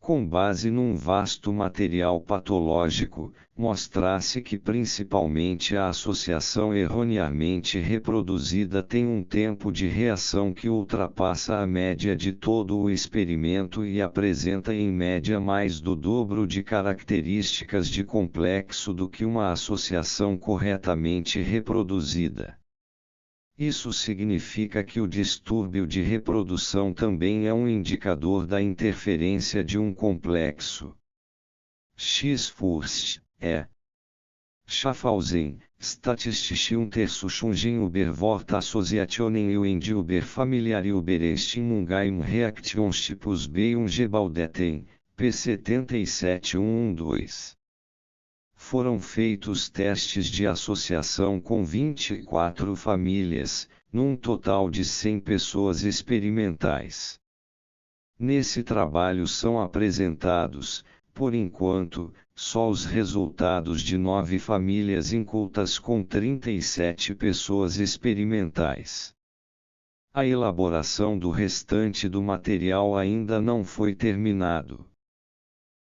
Com base num vasto material patológico, mostra-se que principalmente a associação erroneamente reproduzida tem um tempo de reação que ultrapassa a média de todo o experimento e apresenta em média mais do dobro de características de complexo do que uma associação corretamente reproduzida. Isso significa que o distúrbio de reprodução também é um indicador da interferência de um complexo. X-Furst, é. Schaffhausen, Statistische Untersuchungen über Wortassociationen und über familiare Überstimmung im Reaktionstypus B und Gebaudetem, P77112. Foram feitos testes de associação com 24 famílias, num total de 100 pessoas experimentais. Nesse trabalho são apresentados, por enquanto, só os resultados de 9 famílias incultas com 37 pessoas experimentais. A elaboração do restante do material ainda não foi terminado.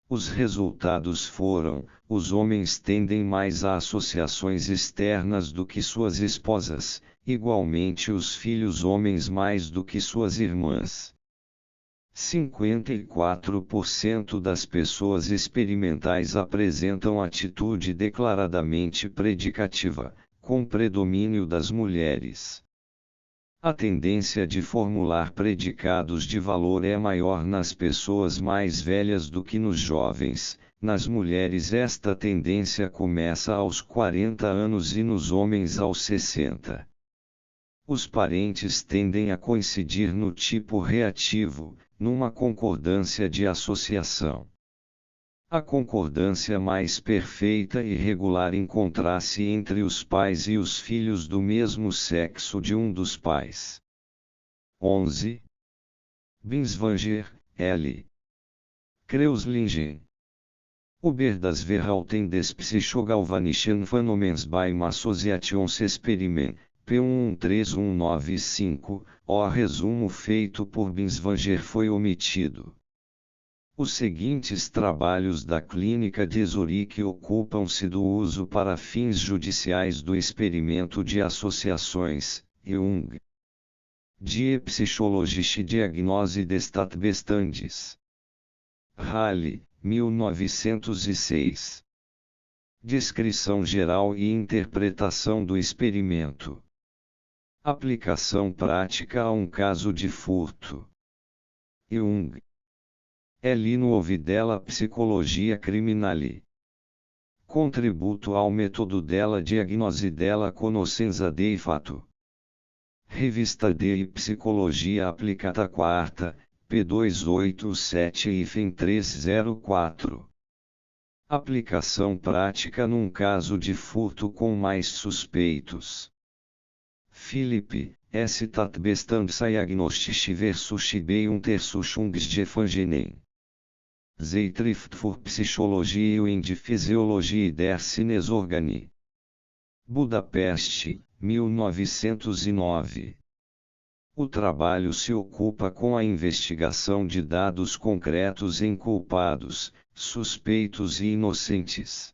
Os resultados foram: os homens tendem mais a associações externas do que suas esposas, igualmente os filhos homens mais do que suas irmãs. 54% das pessoas experimentais apresentam atitude declaradamente predicativa, com predomínio das mulheres. A tendência de formular predicados de valor é maior nas pessoas mais velhas do que nos jovens. Nas mulheres esta tendência começa aos 40 anos e nos homens aos 60. Os parentes tendem a coincidir no tipo reativo, numa concordância de associação. A concordância mais perfeita e regular encontra-se entre os pais e os filhos do mesmo sexo de um dos pais. 11. Binswanger, L. Kreuslingen. Über das Verhalten des psychogalvanischen Phänomens beim Associationsexperiment, P113195, o resumo feito por Binswanger foi omitido. Os seguintes trabalhos da Clínica de Zurique ocupam-se do uso para fins judiciais do experimento de associações, Jung. Die psychologische Diagnose des Tatbestandes. Halle, 1906. Descrição geral e interpretação do experimento. Aplicação prática a um caso de furto. Jung. L. Nuovi della Psicologia Criminale. Contributo ao método della diagnose della conoscenza dei fato. Revista de Psicologia Aplicata 4, P287-304. Aplicação prática num caso de furto com mais suspeitos. Philipp, S. Tatbestandsdiagnostische versus bei Untersuchungsgefangenen. Zeitschrift für Psychologie und Physiologie der Sinnesorgane. Budapeste, 1909. O trabalho se ocupa com a investigação de dados concretos em culpados, suspeitos e inocentes.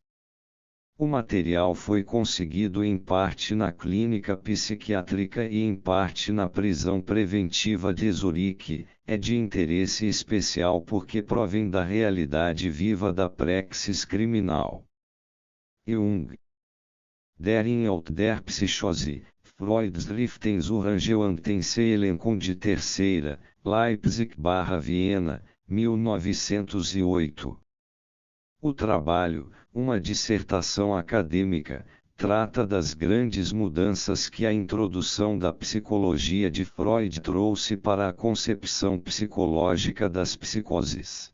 O material foi conseguido em parte na clínica psiquiátrica e em parte na prisão preventiva de Zurique. É de interesse especial porque provém da realidade viva da praxis criminal. Jung. Der Inhalt der Psychose, Freudschriften zur Angewantenseelenkunde de Terceira, Leipzig/Viena, 1908. O trabalho, uma dissertação acadêmica, trata das grandes mudanças que a introdução da psicologia de Freud trouxe para a concepção psicológica das psicoses.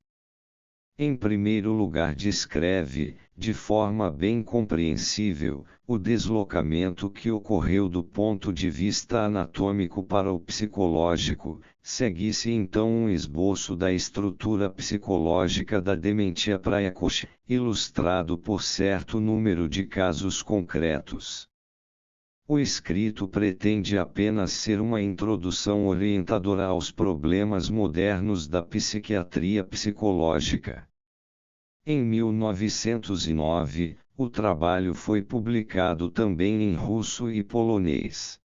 Em primeiro lugar, descreve, de forma bem compreensível, o deslocamento que ocorreu do ponto de vista anatômico para o psicológico. Segue-se então um esboço da estrutura psicológica da dementia precoce, ilustrado por certo número de casos concretos. O escrito pretende apenas ser uma introdução orientadora aos problemas modernos da psiquiatria psicológica. Em 1909, o trabalho foi publicado também em russo e polonês.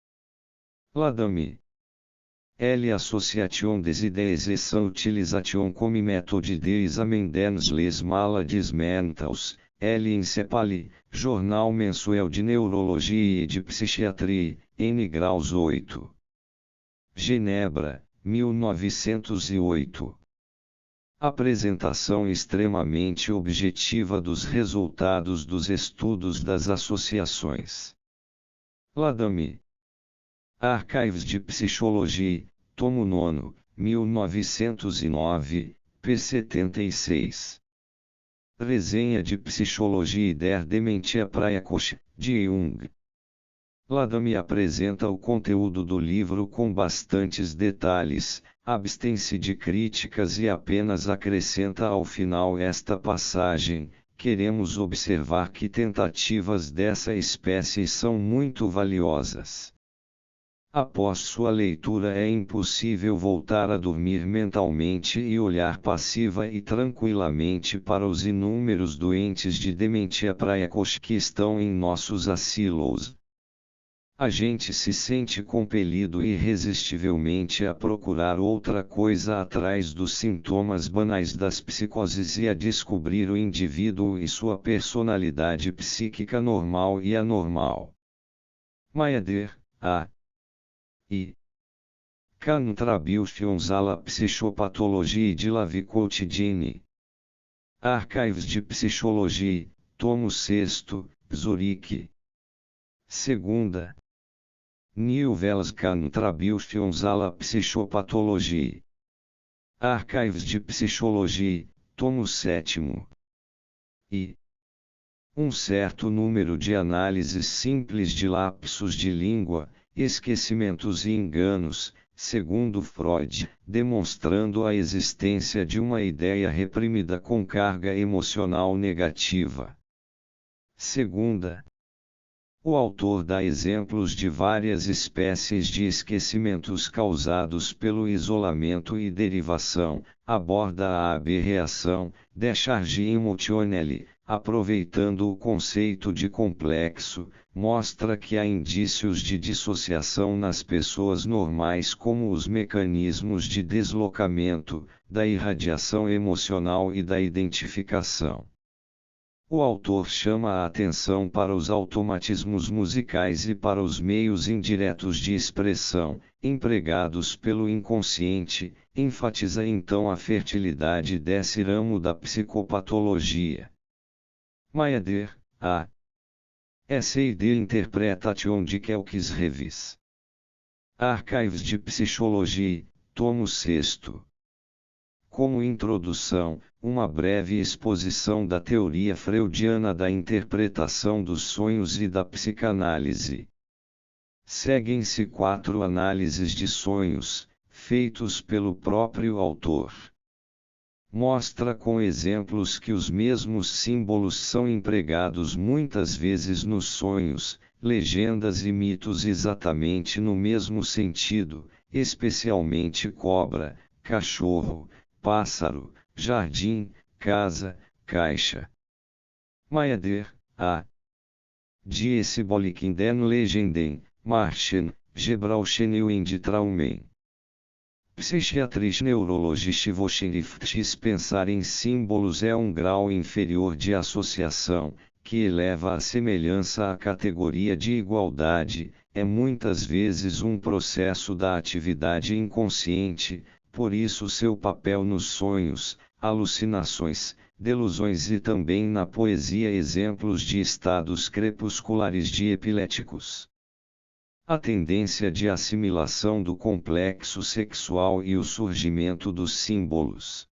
Ladami. L. Association des idées et sans utilisation comme méthode d'examen les maladies mentales, L. Encepali, Jornal Mensual de Neurologia e de Psiquiatria, N. Graus 8. Genebra, 1908. Apresentação extremamente objetiva dos resultados dos estudos das associações. Ladami. Archives de Psicologia, tomo 9, 1909, p. 76. Resenha de Psicologia der Dementia Praecoce, de Jung. Ladami apresenta o conteúdo do livro com bastantes detalhes, abstém-se de críticas e apenas acrescenta ao final esta passagem: queremos observar que tentativas dessa espécie são muito valiosas. Após sua leitura é impossível voltar a dormir mentalmente e olhar passiva e tranquilamente para os inúmeros doentes de dementia praecoce que estão em nossos asilos. A gente se sente compelido irresistivelmente a procurar outra coisa atrás dos sintomas banais das psicoses e a descobrir o indivíduo e sua personalidade psíquica normal e anormal. Maeder, A. I. Contributions à la Psychopathologie de la vie quotidienne. Archives de Psicologia, tomo 6, Zurique. Segunda. Nouvelles Contributions à la Psychopathologie. Archives de Psicologia, tomo 7. I. Um certo número de análises simples de lapsos de língua, esquecimentos e enganos, segundo Freud, demonstrando a existência de uma ideia reprimida com carga emocional negativa. Segunda. O autor dá exemplos de várias espécies de esquecimentos causados pelo isolamento e derivação, aborda a aberração, décharge émotionnelle, aproveitando o conceito de complexo, mostra que há indícios de dissociação nas pessoas normais como os mecanismos de deslocamento, da irradiação emocional e da identificação. O autor chama a atenção para os automatismos musicais e para os meios indiretos de expressão, empregados pelo inconsciente, enfatiza então a fertilidade desse ramo da psicopatologia. Maeder, A. Essay de Interpretation de quelques revis. Archives de Psicologia, tomo 6. Como introdução, uma breve exposição da teoria freudiana da interpretação dos sonhos e da psicanálise. Seguem-se 4 análises de sonhos, feitos pelo próprio autor. Mostra com exemplos que os mesmos símbolos são empregados muitas vezes nos sonhos, legendas e mitos exatamente no mesmo sentido, especialmente cobra, cachorro, pássaro, jardim, casa, caixa. Maeder, A. Die Symboliken den Legenden, Marchen, Gebrauchen und Traumen. Psychiatrische Neurologische Wissenschaft. Pensar em símbolos é um grau inferior de associação, que eleva a semelhança à categoria de igualdade, é muitas vezes um processo da atividade inconsciente, por isso seu papel nos sonhos, alucinações, delusões e também na poesia exemplos de estados crepusculares de epiléticos. A tendência de assimilação do complexo sexual e o surgimento dos símbolos.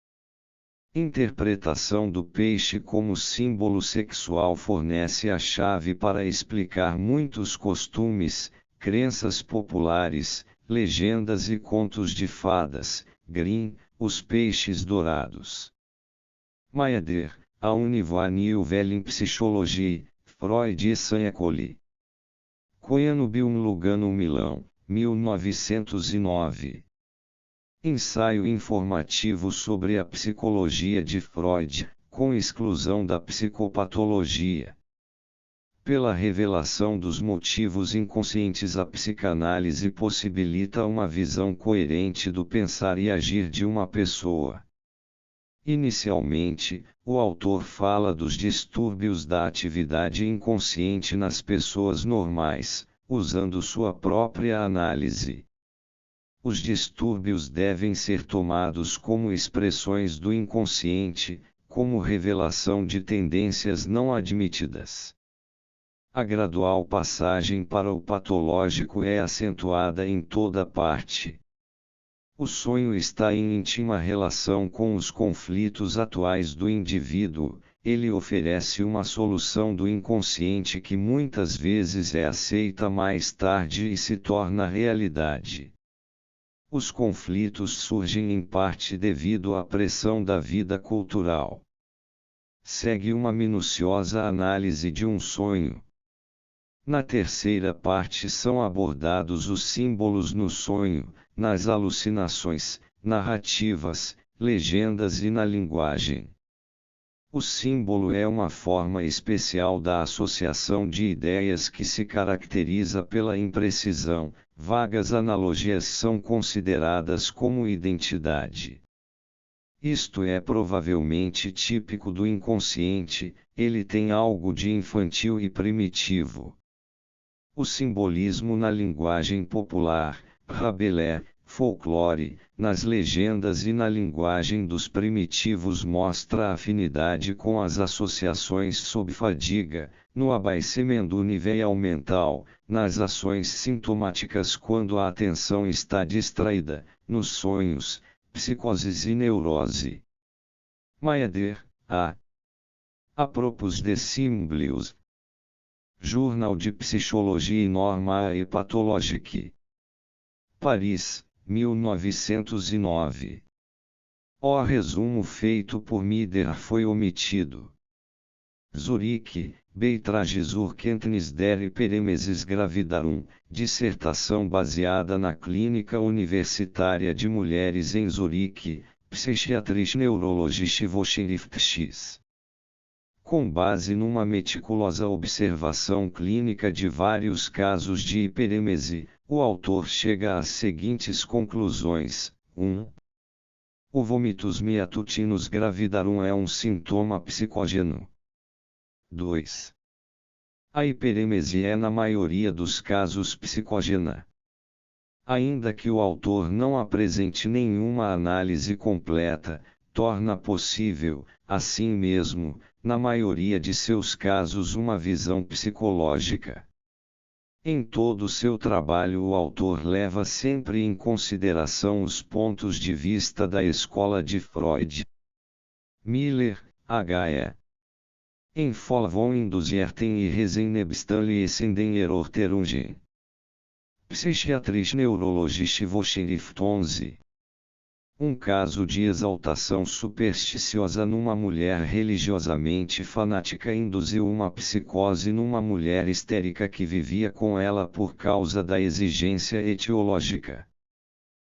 Interpretação do peixe como símbolo sexual fornece a chave para explicar muitos costumes, crenças populares, legendas e contos de fadas. Grimm, Os Peixes Dourados. Maeder, A Univoire Nouvelle Psychologie, Freud e Saint-Ecole. Coianubio Lugano Milão, 1909. Ensaio informativo sobre a psicologia de Freud, com exclusão da psicopatologia. Pela revelação dos motivos inconscientes, a psicanálise possibilita uma visão coerente do pensar e agir de uma pessoa. Inicialmente, o autor fala dos distúrbios da atividade inconsciente nas pessoas normais, usando sua própria análise. Os distúrbios devem ser tomados como expressões do inconsciente, como revelação de tendências não admitidas. A gradual passagem para o patológico é acentuada em toda parte. O sonho está em íntima relação com os conflitos atuais do indivíduo, ele oferece uma solução do inconsciente que muitas vezes é aceita mais tarde e se torna realidade. Os conflitos surgem em parte devido à pressão da vida cultural. Segue uma minuciosa análise de um sonho. Na terceira parte são abordados os símbolos no sonho, nas alucinações, narrativas, legendas e na linguagem. O símbolo é uma forma especial da associação de ideias que se caracteriza pela imprecisão, vagas analogias são consideradas como identidade. Isto é provavelmente típico do inconsciente, ele tem algo de infantil e primitivo. O simbolismo na linguagem popular, Rabelais, folclore, nas legendas e na linguagem dos primitivos mostra afinidade com as associações sob fadiga, no abaecimento do nível mental, nas ações sintomáticas quando a atenção está distraída, nos sonhos, psicoses e neurose. Maeder, A. Apropos de símbolos. Jornal de Psicologia e Norma e Pathologique. Paris, 1909. O resumo feito por Maeder foi omitido. Zurique, Beitrage zur Kenntnis der Hyperemesis Gravidarum, dissertação baseada na Clínica Universitária de Mulheres em Zurique, Psychiatrische Neurologische Vorschrift X. Com base numa meticulosa observação clínica de vários casos de hiperemese, o autor chega às seguintes conclusões: 1. O vômitus matutinos gravidarum é um sintoma psicógeno. 2. A hiperemese é na maioria dos casos psicógena. Ainda que o autor não apresente nenhuma análise completa, torna possível, assim mesmo, na maioria de seus casos uma visão psicológica. Em todo seu trabalho o autor leva sempre em consideração os pontos de vista da escola de Freud. Miller, H.E. Em Folvon induzierten e Resenebstanliessen den Erorterungen. Psychiatrische Neurologische Vorschrift 11. Um caso de exaltação supersticiosa numa mulher religiosamente fanática induziu uma psicose numa mulher histérica que vivia com ela por causa da exigência etiológica.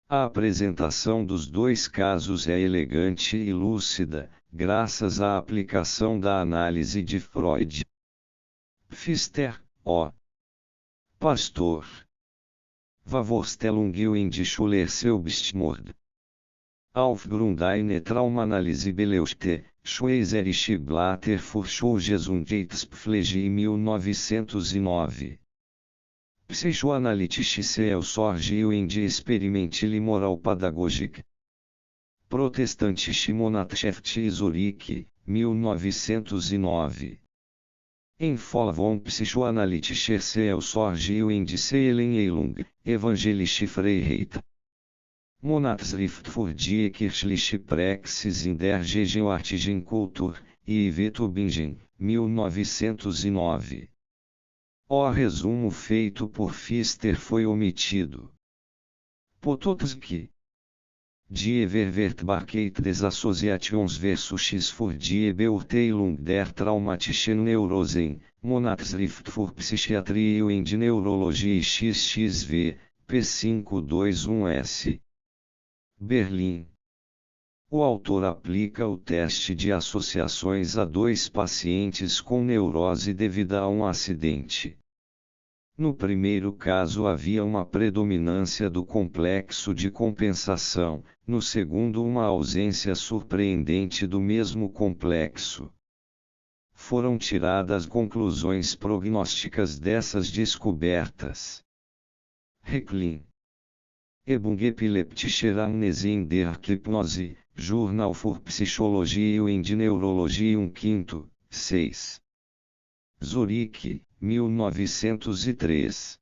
A apresentação dos dois casos é elegante e lúcida, graças à aplicação da análise de Freud. Pfister, O. Pastor. Vorstellungen die Schuler Selbstmord. Aufgrund einer Traumanalyse beleuchtet, Schweizerliche Blatter für Gesundheitspflege em 1909. Psychoanalytische Seelsorge die Experimentelle Moralpädagogik. Protestantische Monatschaft Zurich, 1909. Em Folvon Psychoanalytische Seelsorge die Seelenheilung, Evangelische Freiheit. Monatsschrift für die kirchliche Praxis in der Gegenwärtigen Kultur, I.V. Tübingen, 1909. O resumo feito por Pfister foi omitido. Potocki. Die Verwertbarkeit Associationsversus für die Beurteilung der traumatischen Neurosen, Monatsschrift für Psychiatrie und Neurologie XXV, P521S. Berlim. O autor aplica o teste de associações a 2 pacientes com neurose devida a um acidente. No primeiro caso havia uma predominância do complexo de compensação, no segundo uma ausência surpreendente do mesmo complexo. Foram tiradas conclusões prognósticas dessas descobertas. Reclin. Übung epileptischer Amnesie in der Hypnose, Journal für Psychologie und Neurologie 1/5, 6. Zurique, 1903.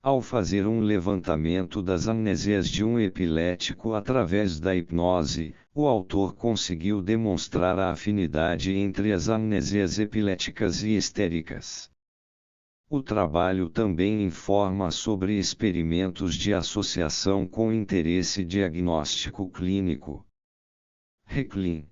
Ao fazer um levantamento das amnésias de um epilético através da hipnose, o autor conseguiu demonstrar a afinidade entre as amnésias epiléticas e histéricas. O trabalho também informa sobre experimentos de associação com interesse diagnóstico clínico. Reclin.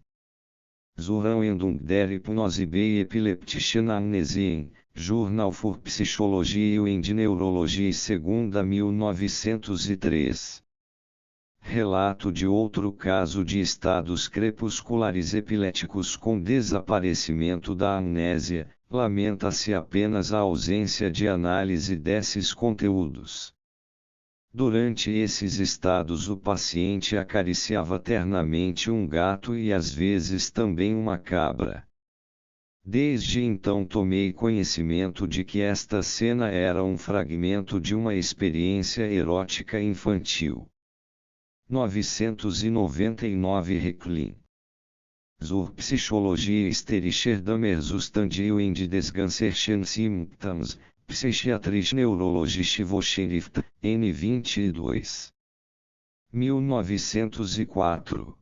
Zusammenhang der Hypnose bei epileptischen Amnesien, Journal für Psychologie und Neurologie 2ª 1903. Relato de outro caso de estados crepusculares epiléticos com desaparecimento da amnésia, lamenta-se apenas a ausência de análise desses conteúdos. Durante esses estados o paciente acariciava ternamente um gato e às vezes também uma cabra. Desde então tomei conhecimento de que esta cena era um fragmento de uma experiência erótica infantil. 999 Reclin. Zur Psychologie hysterischer Dämmerzustand und des ganzen Symptoms, Psychiatrische Neurologische Wochenschrift, N22. 1904.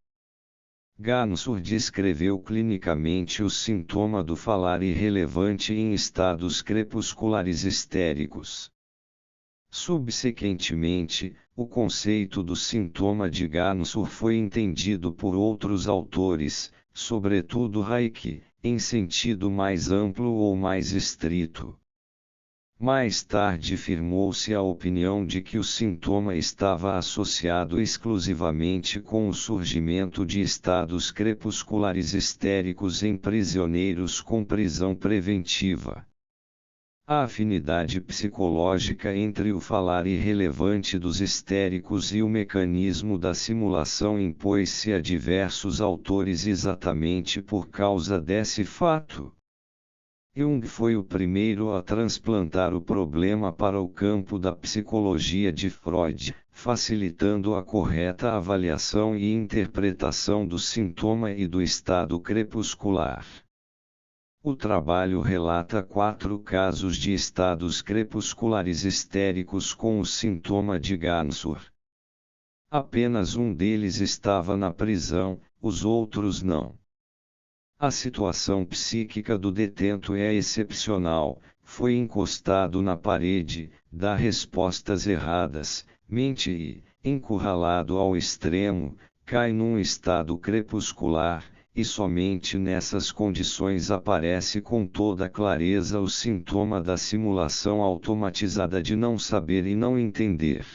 Gansur descreveu clinicamente o sintoma do falar irrelevante em estados crepusculares histéricos. Subsequentemente, o conceito do sintoma de Gansur foi entendido por outros autores, sobretudo Reich, em sentido mais amplo ou mais estrito. Mais tarde firmou-se a opinião de que o sintoma estava associado exclusivamente com o surgimento de estados crepusculares histéricos em prisioneiros com prisão preventiva. A afinidade psicológica entre o falar irrelevante dos histéricos e o mecanismo da simulação impôs-se a diversos autores exatamente por causa desse fato. Jung foi o primeiro a transplantar o problema para o campo da psicologia de Freud, facilitando a correta avaliação e interpretação do sintoma e do estado crepuscular. O trabalho relata 4 casos de estados crepusculares histéricos com o sintoma de Gansur. Apenas um deles estava na prisão, os outros não. A situação psíquica do detento é excepcional, foi encostado na parede, dá respostas erradas, mente e, encurralado ao extremo, cai num estado crepuscular, e somente nessas condições aparece com toda clareza o sintoma da simulação automatizada de não saber e não entender.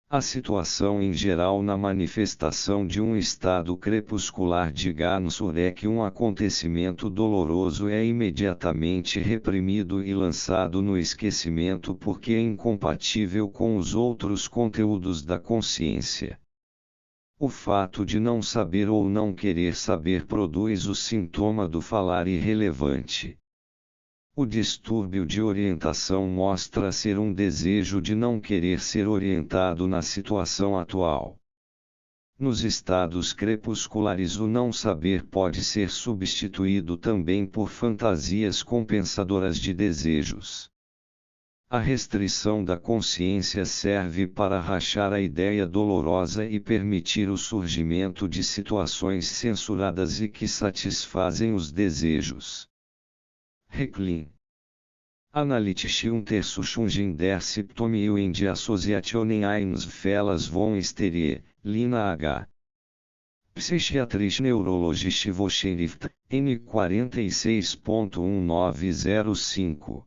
A situação em geral na manifestação de um estado crepuscular de Gansur é que um acontecimento doloroso é imediatamente reprimido e lançado no esquecimento porque é incompatível com os outros conteúdos da consciência. O fato de não saber ou não querer saber produz o sintoma do falar irrelevante. O distúrbio de orientação mostra ser um desejo de não querer ser orientado na situação atual. Nos estados crepusculares o não saber pode ser substituído também por fantasias compensadoras de desejos. A restrição da consciência serve para rachar a ideia dolorosa e permitir o surgimento de situações censuradas e que satisfazem os desejos. Reclin. Analytische Untersuchungen der Symptome und Assoziationen eines Fälles von Hysterie, Lina H. Psychiatrisch Neurologische Vorschrift, N46.1905.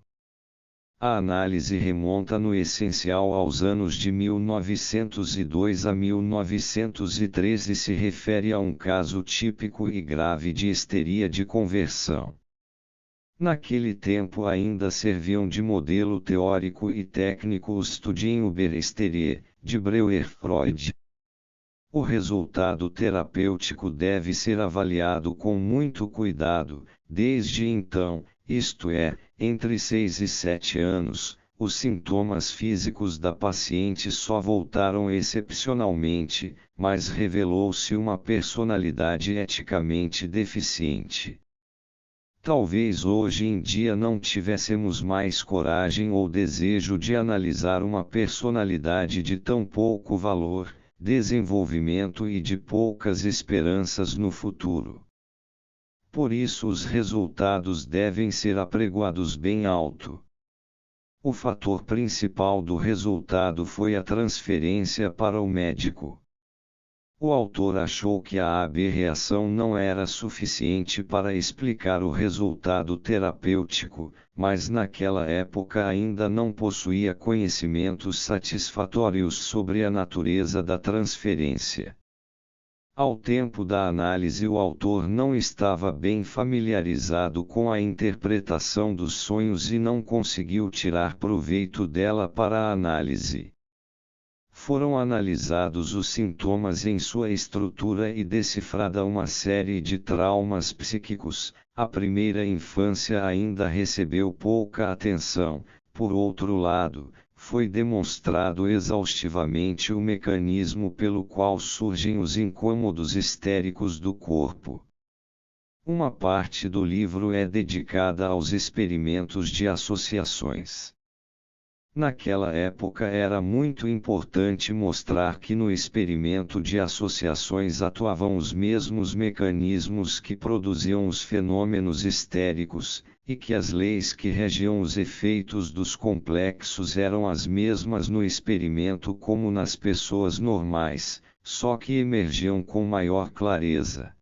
A análise remonta no essencial aos anos de 1902 a 1913 e se refere a um caso típico e grave de histeria de conversão. Naquele tempo ainda serviam de modelo teórico e técnico o Studien über Hysterie, de Breuer-Freud. O resultado terapêutico deve ser avaliado com muito cuidado, desde então, isto é, entre 6 e 7 anos, os sintomas físicos da paciente só voltaram excepcionalmente, mas revelou-se uma personalidade eticamente deficiente. Talvez hoje em dia não tivéssemos mais coragem ou desejo de analisar uma personalidade de tão pouco valor, desenvolvimento e de poucas esperanças no futuro. Por isso os resultados devem ser apregoados bem alto. O fator principal do resultado foi a transferência para o médico. O autor achou que a AB-reação não era suficiente para explicar o resultado terapêutico, mas naquela época ainda não possuía conhecimentos satisfatórios sobre a natureza da transferência. Ao tempo da análise, o autor não estava bem familiarizado com a interpretação dos sonhos e não conseguiu tirar proveito dela para a análise. Foram analisados os sintomas em sua estrutura e decifrada uma série de traumas psíquicos. A primeira infância ainda recebeu pouca atenção. Por outro lado, foi demonstrado exaustivamente o mecanismo pelo qual surgem os incômodos histéricos do corpo. Uma parte do livro é dedicada aos experimentos de associações. Naquela época era muito importante mostrar que no experimento de associações atuavam os mesmos mecanismos que produziam os fenômenos histéricos, e que as leis que regiam os efeitos dos complexos eram as mesmas no experimento como nas pessoas normais, só que emergiam com maior clareza.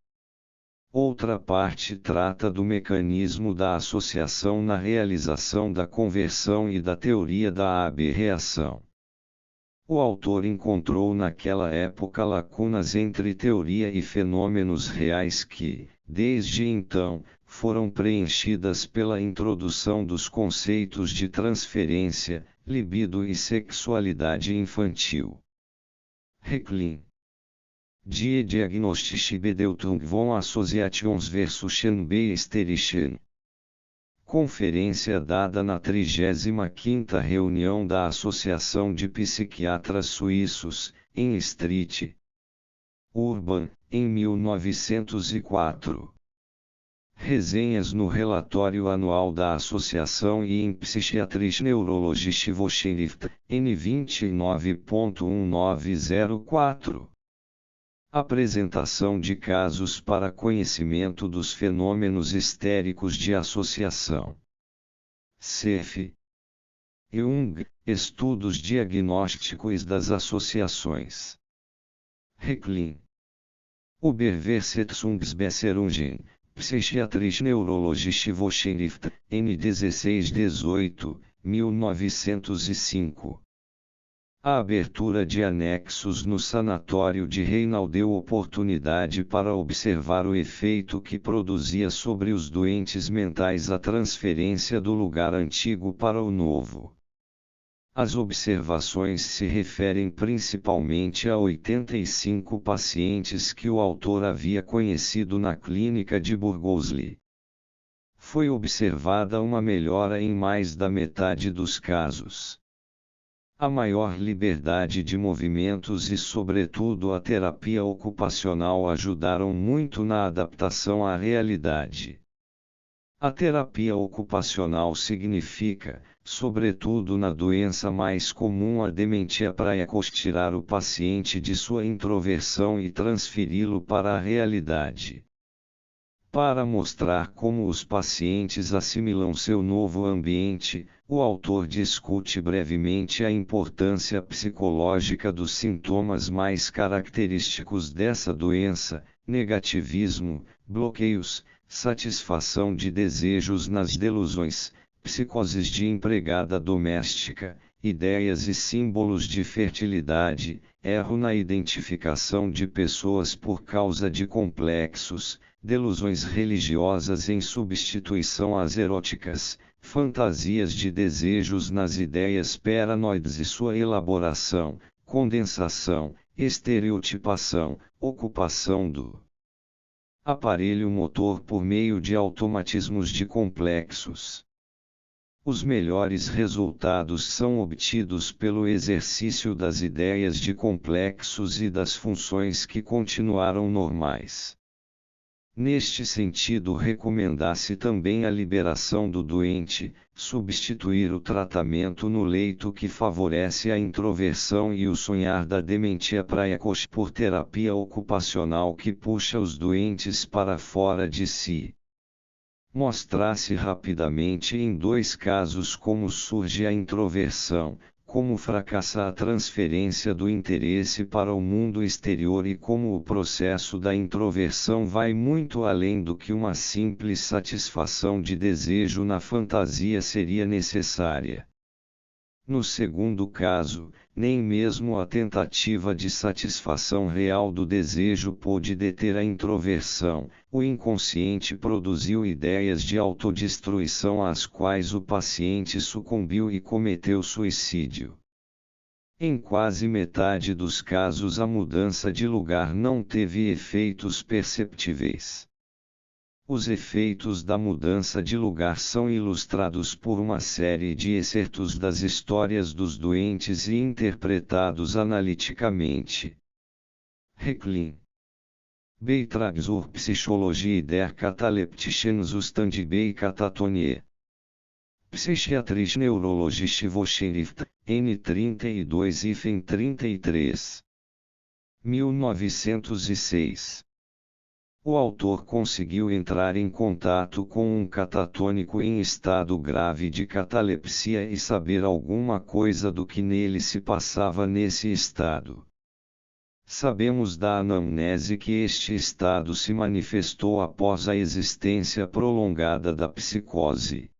Outra parte trata do mecanismo da associação na realização da conversão e da teoria da AB-reação. O autor encontrou naquela época lacunas entre teoria e fenômenos reais que, desde então, foram preenchidas pela introdução dos conceitos de transferência, libido e sexualidade infantil. Reclin. Die diagnostische Bedeutung von Assoziationsversuchen Hysterischen. Conferência dada na 35ª reunião da Associação de Psiquiatras Suíços, em St. Urban, em 1904. Resenhas no relatório anual da Associação e em Psychiatrische Neurologische Vorschrift, N29.1904. Apresentação de casos para conhecimento dos fenômenos histéricos de associação. Cef. Jung, Estudos Diagnósticos das Associações. Reclin. Überversetzungsbesserungen, Psychiatrische Neurologische Vorschrift, N1618, 1905. A abertura de anexos no sanatório de Reinal deu oportunidade para observar o efeito que produzia sobre os doentes mentais a transferência do lugar antigo para o novo. As observações se referem principalmente a 85 pacientes que o autor havia conhecido na clínica de Burgosli. Foi observada uma melhora em mais da metade dos casos. A maior liberdade de movimentos e, sobretudo, a terapia ocupacional ajudaram muito na adaptação à realidade. A terapia ocupacional significa, sobretudo na doença mais comum, a dementia, tirar o paciente de sua introversão e transferi-lo para a realidade. Para mostrar como os pacientes assimilam seu novo ambiente, o autor discute brevemente a importância psicológica dos sintomas mais característicos dessa doença: negativismo, bloqueios, satisfação de desejos nas delusões, psicoses de empregada doméstica, ideias e símbolos de fertilidade, erro na identificação de pessoas por causa de complexos, delusões religiosas em substituição às eróticas, fantasias de desejos nas ideias paranoides e sua elaboração, condensação, estereotipação, ocupação do aparelho motor por meio de automatismos de complexos. Os melhores resultados são obtidos pelo exercício das ideias de complexos e das funções que continuaram normais. Neste sentido, recomenda-se também a liberação do doente, substituir o tratamento no leito que favorece a introversão e o sonhar da dementia praecoce por terapia ocupacional que puxa os doentes para fora de si. Mostrar-se rapidamente em 2 casos como surge a introversão, como fracassa a transferência do interesse para o mundo exterior e como o processo da introversão vai muito além do que uma simples satisfação de desejo na fantasia seria necessária. No segundo caso, nem mesmo a tentativa de satisfação real do desejo pôde deter a introversão. O inconsciente produziu ideias de autodestruição às quais o paciente sucumbiu e cometeu suicídio. Em quase metade dos casos, a mudança de lugar não teve efeitos perceptíveis. Os efeitos da mudança de lugar são ilustrados por uma série de excertos das histórias dos doentes e interpretados analiticamente. Reclin. Beitrag zur Psychologie der kataleptischen Zustände bei Katatonie. Psychiatrische Neurologische Wochenschrift, N32-33. 1906. O autor conseguiu entrar em contato com um catatônico em estado grave de catalepsia e saber alguma coisa do que nele se passava nesse estado. Sabemos da anamnese que este estado se manifestou após a existência prolongada da psicose.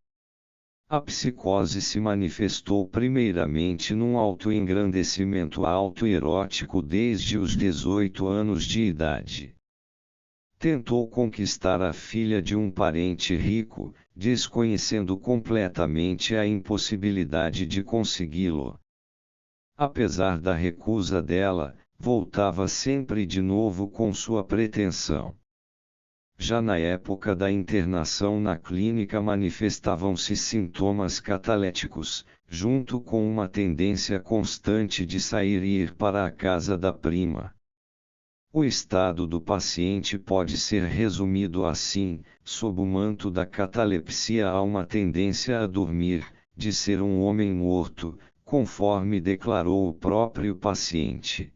A psicose se manifestou primeiramente num autoengrandecimento autoerótico desde os 18 anos de idade. Tentou conquistar a filha de um parente rico, desconhecendo completamente a impossibilidade de consegui-lo. Apesar da recusa dela, voltava sempre de novo com sua pretensão. Já na época da internação na clínica manifestavam-se sintomas cataléticos, junto com uma tendência constante de sair e ir para a casa da prima. O estado do paciente pode ser resumido assim: sob o manto da catalepsia há uma tendência a dormir, de ser um homem morto, conforme declarou o próprio paciente.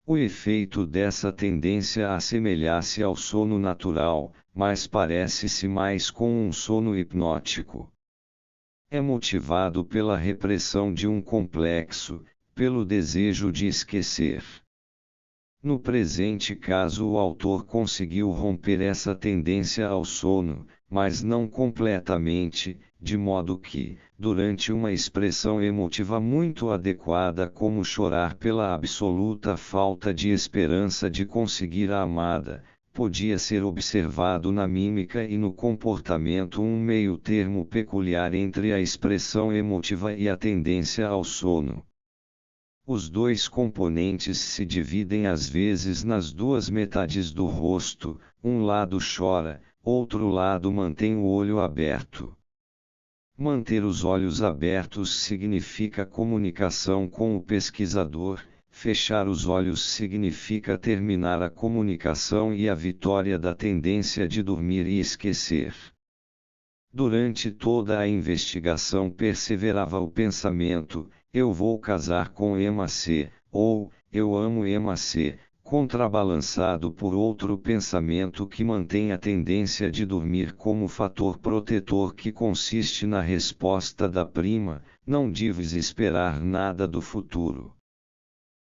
O efeito dessa tendência assemelha-se ao sono natural, mas parece-se mais com um sono hipnótico. É motivado pela repressão de um complexo, pelo desejo de esquecer. No presente caso, o autor conseguiu romper essa tendência ao sono, mas não completamente, de modo que, durante uma expressão emotiva muito adequada como chorar pela absoluta falta de esperança de conseguir a amada, podia ser observado na mímica e no comportamento um meio-termo peculiar entre a expressão emotiva e a tendência ao sono. Os 2 componentes se dividem às vezes nas 2 metades do rosto: um lado chora, outro lado mantém o olho aberto. Manter os olhos abertos significa comunicação com o pesquisador, fechar os olhos significa terminar a comunicação e a vitória da tendência de dormir e esquecer. Durante toda a investigação perseverava o pensamento: eu vou casar com Emma C., ou eu amo Emma C., contrabalançado por outro pensamento que mantém a tendência de dormir como fator protetor que consiste na resposta da prima, não deves esperar nada do futuro.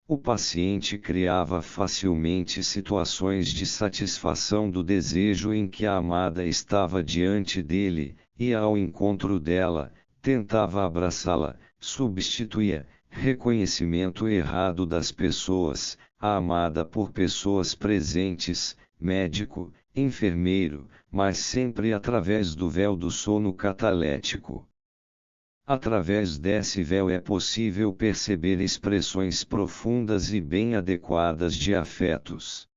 O paciente criava facilmente situações de satisfação do desejo em que a amada estava diante dele, ia ao encontro dela, tentava abraçá-la, substituía reconhecimento errado das pessoas, a amada por pessoas presentes, médico, enfermeiro, mas sempre através do véu do sono catalético. Através desse véu é possível perceber expressões profundas e bem adequadas de afetos.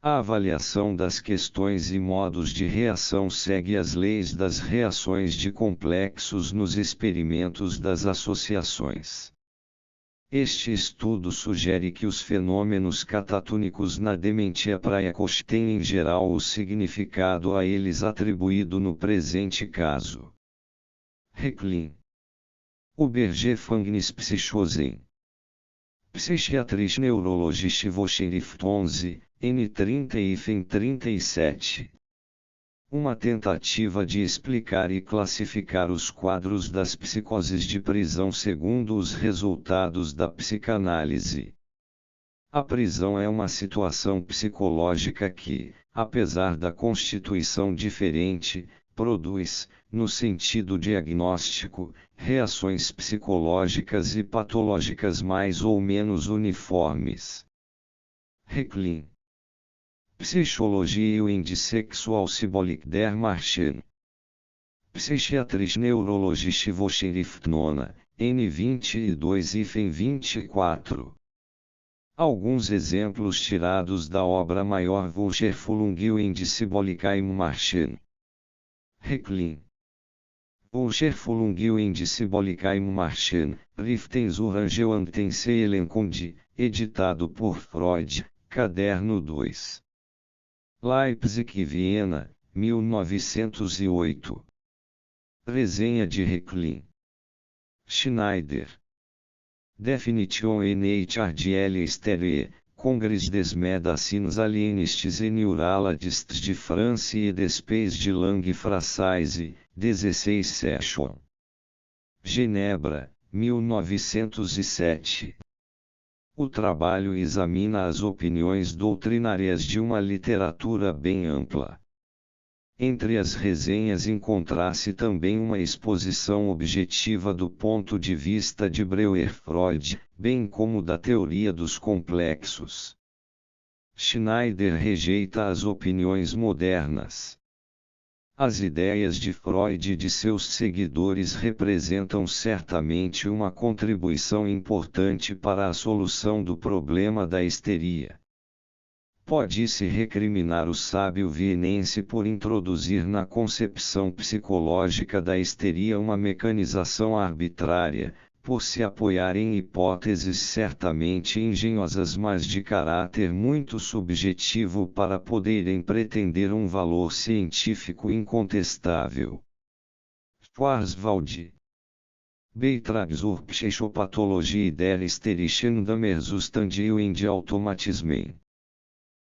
A avaliação das questões e modos de reação segue as leis das reações de complexos nos experimentos das associações. Este estudo sugere que os fenômenos catatônicos na dementia precoce têm em geral o significado a eles atribuído no presente caso. Reclin. Obergefängnis Psychosen. Psychiatrisch Neurologische Vorschrift 11, N30 e FEN 37. Uma tentativa de explicar e classificar os quadros das psicoses de prisão segundo os resultados da psicanálise. A prisão é uma situação psicológica que, apesar da constituição diferente, produz, no sentido diagnóstico, reações psicológicas e patológicas mais ou menos uniformes. Reclin. Psychologie und Sexualsymbolik der Menschen. Psychiatrische Neurologische Vorschrift 9, N22 e FEN 24. Alguns exemplos tirados da obra maior Vorschrift und Symbolik im Menschen. Reclin. Vorschrift und Symbolik im Menschen, Riftensurange und Tenseelenkund, editado por Freud, Caderno 2. Leipzig e Viena, 1908. Resenha de Reclin. Schneider. Definition et HRDL Stereo, Congrès des Médecins Alienistes et Neurologistes de France et des Pays de Langue Française, 16 session. Genebra, 1907. O trabalho examina as opiniões doutrinárias de uma literatura bem ampla. Entre as resenhas encontra-se também uma exposição objetiva do ponto de vista de Breuer-Freud, bem como da teoria dos complexos. Schneider rejeita as opiniões modernas. As ideias de Freud e de seus seguidores representam certamente uma contribuição importante para a solução do problema da histeria. Pode-se recriminar o sábio vienense por introduzir na concepção psicológica da histeria uma mecanização arbitrária, por se apoiar em hipóteses certamente engenhosas mas de caráter muito subjetivo para poderem pretender um valor científico incontestável. Schwarzwald. Beitrag zur Psychopathologie der hysterischen Dämmerzustand und Automatismen.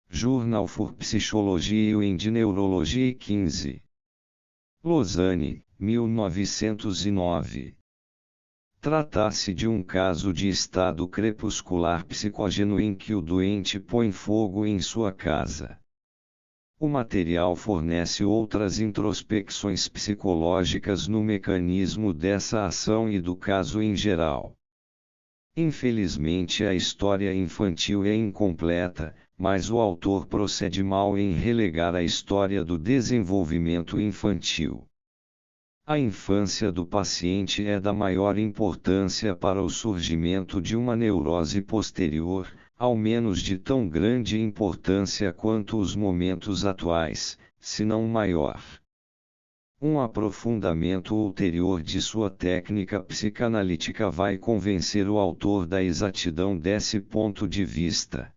Journal für Psychologie und Neurologie 15. Lausanne, 1909. Trata-se de um caso de estado crepuscular psicógeno em que o doente põe fogo em sua casa. O material fornece outras introspecções psicológicas no mecanismo dessa ação e do caso em geral. Infelizmente a história infantil é incompleta, mas o autor procede mal em relegar a história do desenvolvimento infantil. A infância do paciente é da maior importância para o surgimento de uma neurose posterior, ao menos de tão grande importância quanto os momentos atuais, se não maior. Um aprofundamento ulterior de sua técnica psicanalítica vai convencer o autor da exatidão desse ponto de vista.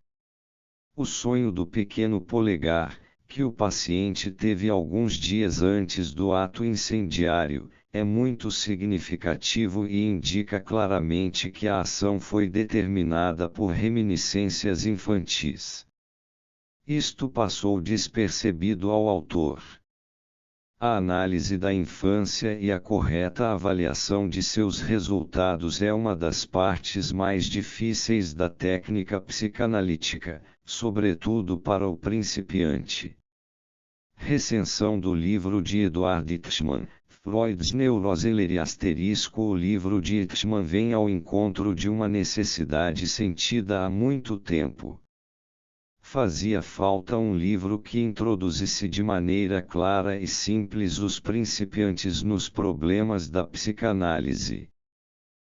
O sonho do pequeno polegar, que o paciente teve alguns dias antes do ato incendiário, é muito significativo e indica claramente que a ação foi determinada por reminiscências infantis. Isto passou despercebido ao autor. A análise da infância e a correta avaliação de seus resultados é uma das partes mais difíceis da técnica psicanalítica, sobretudo para o principiante. Recensão do livro de Edward Eichmann, Freud's Neurose. O livro de Eichmann vem ao encontro de uma necessidade sentida há muito tempo. Fazia falta um livro que introduzisse de maneira clara e simples os principiantes nos problemas da psicanálise.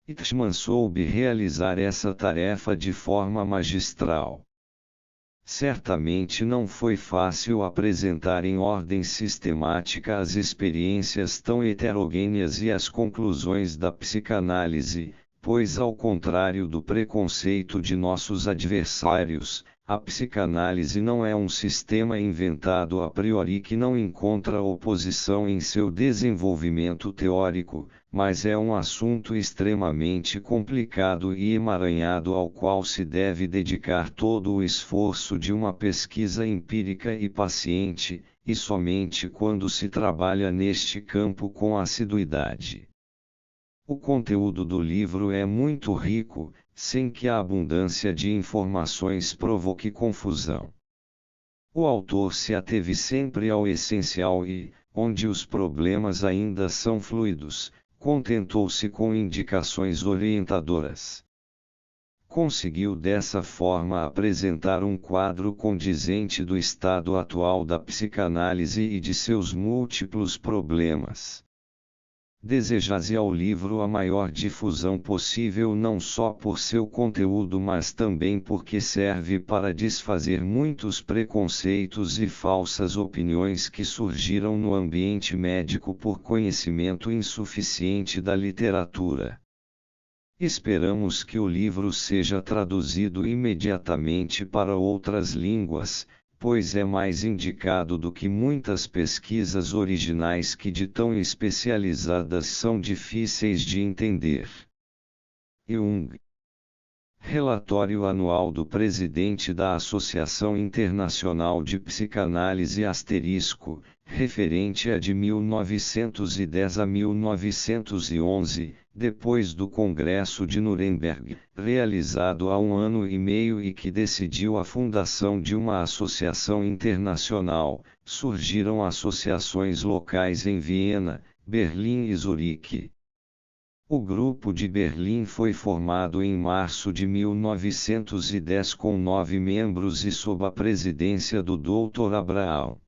Eichmann soube realizar essa tarefa de forma magistral. Certamente não foi fácil apresentar em ordem sistemática as experiências tão heterogêneas e as conclusões da psicanálise, pois, ao contrário do preconceito de nossos adversários, a psicanálise não é um sistema inventado a priori que não encontra oposição em seu desenvolvimento teórico, mas é um assunto extremamente complicado e emaranhado ao qual se deve dedicar todo o esforço de uma pesquisa empírica e paciente, e somente quando se trabalha neste campo com assiduidade. O conteúdo do livro é muito rico, sem que a abundância de informações provoque confusão. O autor se ateve sempre ao essencial e, onde os problemas ainda são fluidos, contentou-se com indicações orientadoras. Conseguiu dessa forma apresentar um quadro condizente do estado atual da psicanálise e de seus múltiplos problemas. Deseja-se ao livro a maior difusão possível não só por seu conteúdo mas também porque serve para desfazer muitos preconceitos e falsas opiniões que surgiram no ambiente médico por conhecimento insuficiente da literatura. Esperamos que o livro seja traduzido imediatamente para outras línguas, pois é mais indicado do que muitas pesquisas originais que de tão especializadas são difíceis de entender. Jung. Relatório anual do presidente da Associação Internacional de Psicanálise *, referente a de 1910 a 1911, depois do Congresso de Nuremberg, realizado há 1 ano e meio e que decidiu a fundação de uma associação internacional, surgiram associações locais em Viena, Berlim e Zurique. O Grupo de Berlim foi formado em março de 1910 com 9 membros e sob a presidência do Dr. Abraão.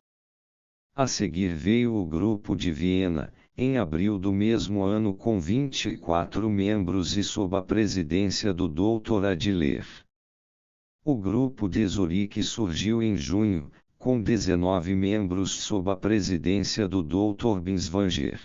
A seguir veio o Grupo de Viena, em abril do mesmo ano com 24 membros e sob a presidência do Dr. Adler. O Grupo de Zurique surgiu em junho, com 19 membros sob a presidência do Dr. Binswanger.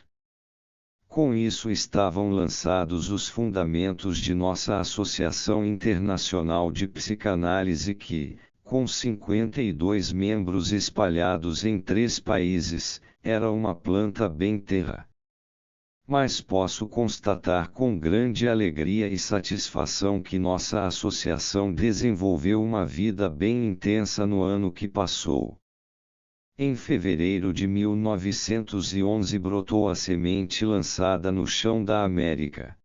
Com isso estavam lançados os fundamentos de nossa Associação Internacional de Psicanálise que, com 52 membros espalhados em 3 países, era uma planta bem terra. Mas posso constatar com grande alegria e satisfação que nossa associação desenvolveu uma vida bem intensa no ano que passou. Em fevereiro de 1911 brotou a semente lançada no chão da América.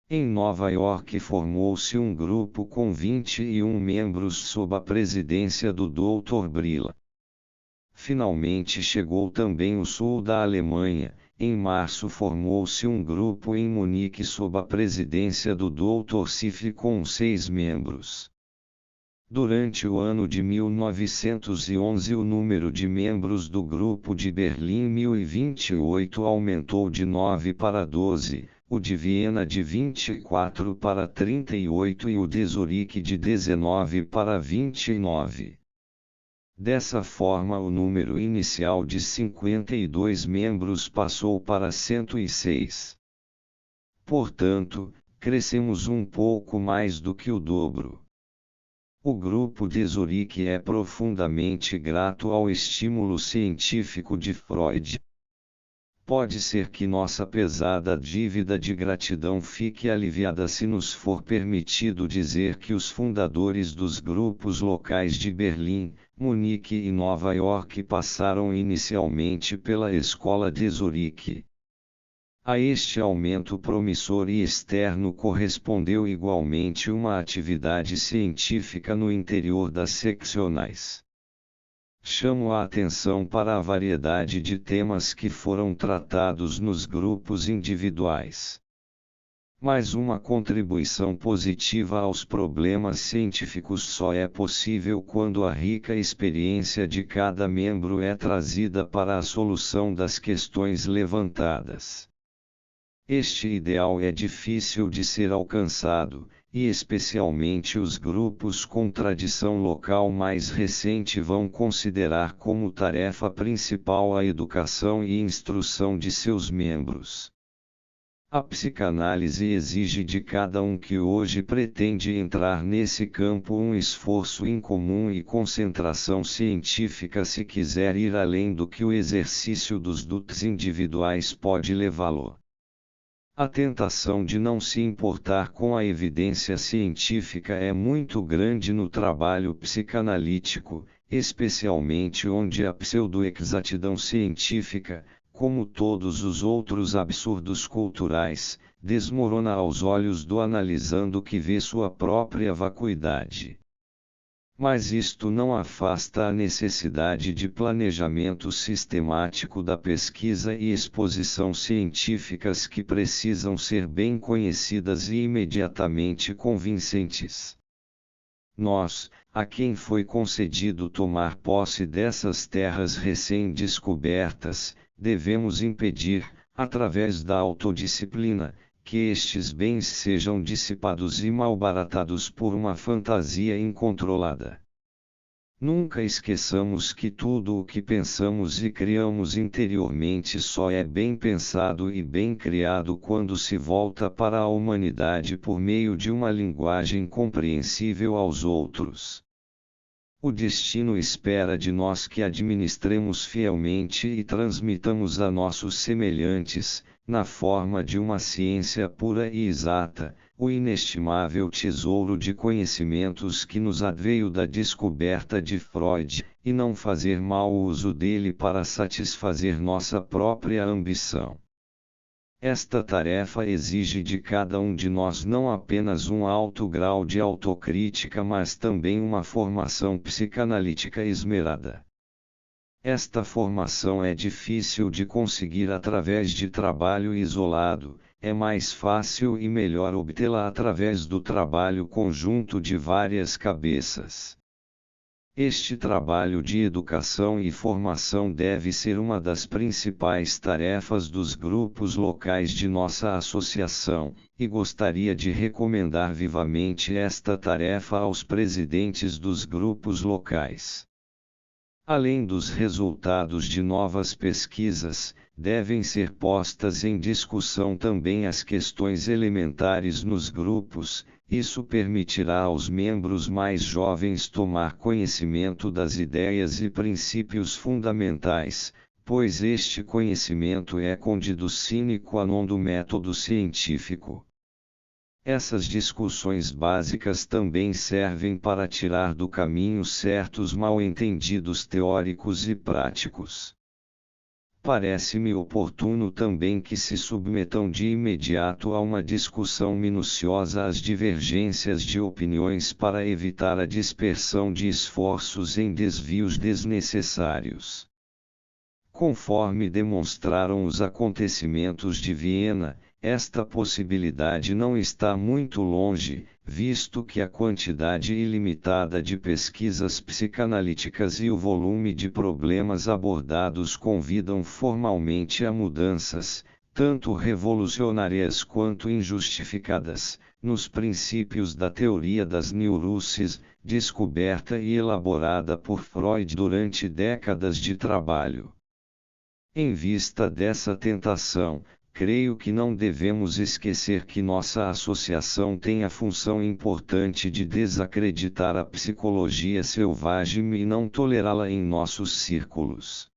Em Nova York formou-se um grupo com 21 membros sob a presidência do Dr. Brilla. Finalmente chegou também o sul da Alemanha. Em março formou-se um grupo em Munique sob a presidência do Dr. Sifri com 6 membros. Durante o ano de 1911 o número de membros do Grupo de Berlim 1028 aumentou de 9 para 12, o de Viena de 24 para 38 e o de Zurique de 19 para 29. Dessa forma o número inicial de 52 membros passou para 106. Portanto, crescemos um pouco mais do que o dobro. O Grupo de Zurique é profundamente grato ao estímulo científico de Freud. pode ser que nossa pesada dívida de gratidão fique aliviada se nos for permitido dizer que os fundadores dos grupos locais de Berlim, Munique e Nova York passaram inicialmente pela Escola de Zurique. A este aumento promissor e externo correspondeu igualmente uma atividade científica no interior das seccionais. Chamo a atenção para a variedade de temas que foram tratados nos grupos individuais. Mas uma contribuição positiva aos problemas científicos só é possível quando a rica experiência de cada membro é trazida para a solução das questões levantadas. Este ideal é difícil de ser alcançado, e especialmente os grupos com tradição local mais recente vão considerar como tarefa principal a educação e instrução de seus membros. A psicanálise exige de cada um que hoje pretende entrar nesse campo um esforço incomum e concentração científica se quiser ir além do que o exercício dos dutos individuais pode levá-lo. A tentação de não se importar com a evidência científica é muito grande no trabalho psicanalítico, especialmente onde a pseudo-exatidão científica, como todos os outros absurdos culturais, desmorona aos olhos do analisando que vê sua própria vacuidade. Mas isto não afasta a necessidade de planejamento sistemático da pesquisa e exposição científicas que precisam ser bem conhecidas e imediatamente convincentes. Nós, a quem foi concedido tomar posse dessas terras recém-descobertas, devemos impedir, através da autodisciplina, que estes bens sejam dissipados e malbaratados por uma fantasia incontrolada. Nunca esqueçamos que tudo o que pensamos e criamos interiormente só é bem pensado e bem criado quando se volta para a humanidade por meio de uma linguagem compreensível aos outros. O destino espera de nós que administremos fielmente e transmitamos a nossos semelhantes, na forma de uma ciência pura e exata, o inestimável tesouro de conhecimentos que nos adveio da descoberta de Freud, e não fazer mau uso dele para satisfazer nossa própria ambição. Esta tarefa exige de cada um de nós não apenas um alto grau de autocrítica, mas também uma formação psicanalítica esmerada. Esta formação é difícil de conseguir através de trabalho isolado, é mais fácil e melhor obtê-la através do trabalho conjunto de várias cabeças. Este trabalho de educação e formação deve ser uma das principais tarefas dos grupos locais de nossa associação, e gostaria de recomendar vivamente esta tarefa aos presidentes dos grupos locais. Além dos resultados de novas pesquisas, devem ser postas em discussão também as questões elementares nos grupos. Isso permitirá aos membros mais jovens tomar conhecimento das ideias e princípios fundamentais, pois este conhecimento é condido sine qua non do método científico. Essas discussões básicas também servem para tirar do caminho certos mal-entendidos teóricos e práticos. Parece-me oportuno também que se submetam de imediato a uma discussão minuciosa as divergências de opiniões para evitar a dispersão de esforços em desvios desnecessários. Conforme demonstraram os acontecimentos de Viena, esta possibilidade não está muito longe, visto que a quantidade ilimitada de pesquisas psicanalíticas e o volume de problemas abordados convidam formalmente a mudanças, tanto revolucionárias quanto injustificadas, nos princípios da teoria das neuroses, descoberta e elaborada por Freud durante décadas de trabalho. Em vista dessa tentação, creio que não devemos esquecer que nossa associação tem a função importante de desacreditar a psicologia selvagem e não tolerá-la em nossos círculos.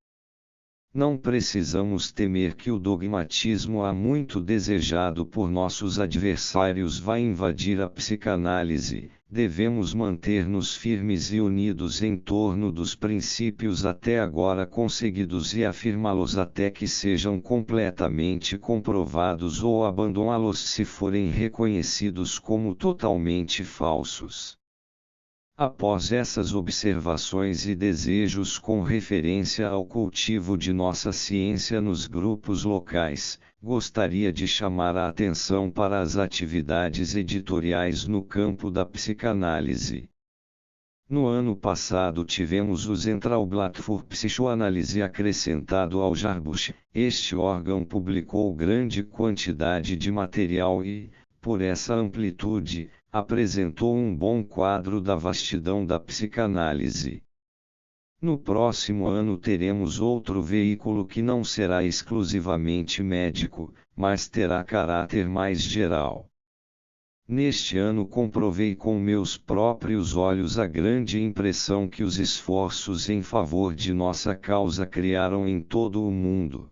Não precisamos temer que o dogmatismo há muito desejado por nossos adversários vá invadir a psicanálise. Devemos manter-nos firmes e unidos em torno dos princípios até agora conseguidos e afirmá-los até que sejam completamente comprovados ou abandoná-los se forem reconhecidos como totalmente falsos. Após essas observações e desejos com referência ao cultivo de nossa ciência nos grupos locais, gostaria de chamar a atenção para as atividades editoriais no campo da psicanálise. No ano passado tivemos o Zentralblatt für Psychoanalyse acrescentado ao Jahrbuch. Este órgão publicou grande quantidade de material e, por essa amplitude, apresentou um bom quadro da vastidão da psicanálise. No próximo ano teremos outro veículo que não será exclusivamente médico, mas terá caráter mais geral. Neste ano comprovei com meus próprios olhos a grande impressão que os esforços em favor de nossa causa criaram em todo o mundo.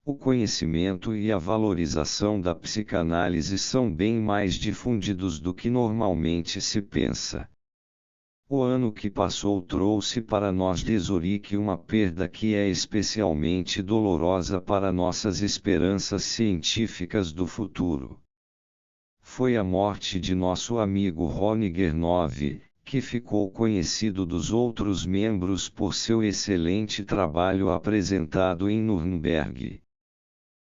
O conhecimento e a valorização da psicanálise são bem mais difundidos do que normalmente se pensa. O ano que passou trouxe para nós de Zurique uma perda que é especialmente dolorosa para nossas esperanças científicas do futuro. Foi a morte de nosso amigo Ronny Gernov, que ficou conhecido dos outros membros por seu excelente trabalho apresentado em Nuremberg.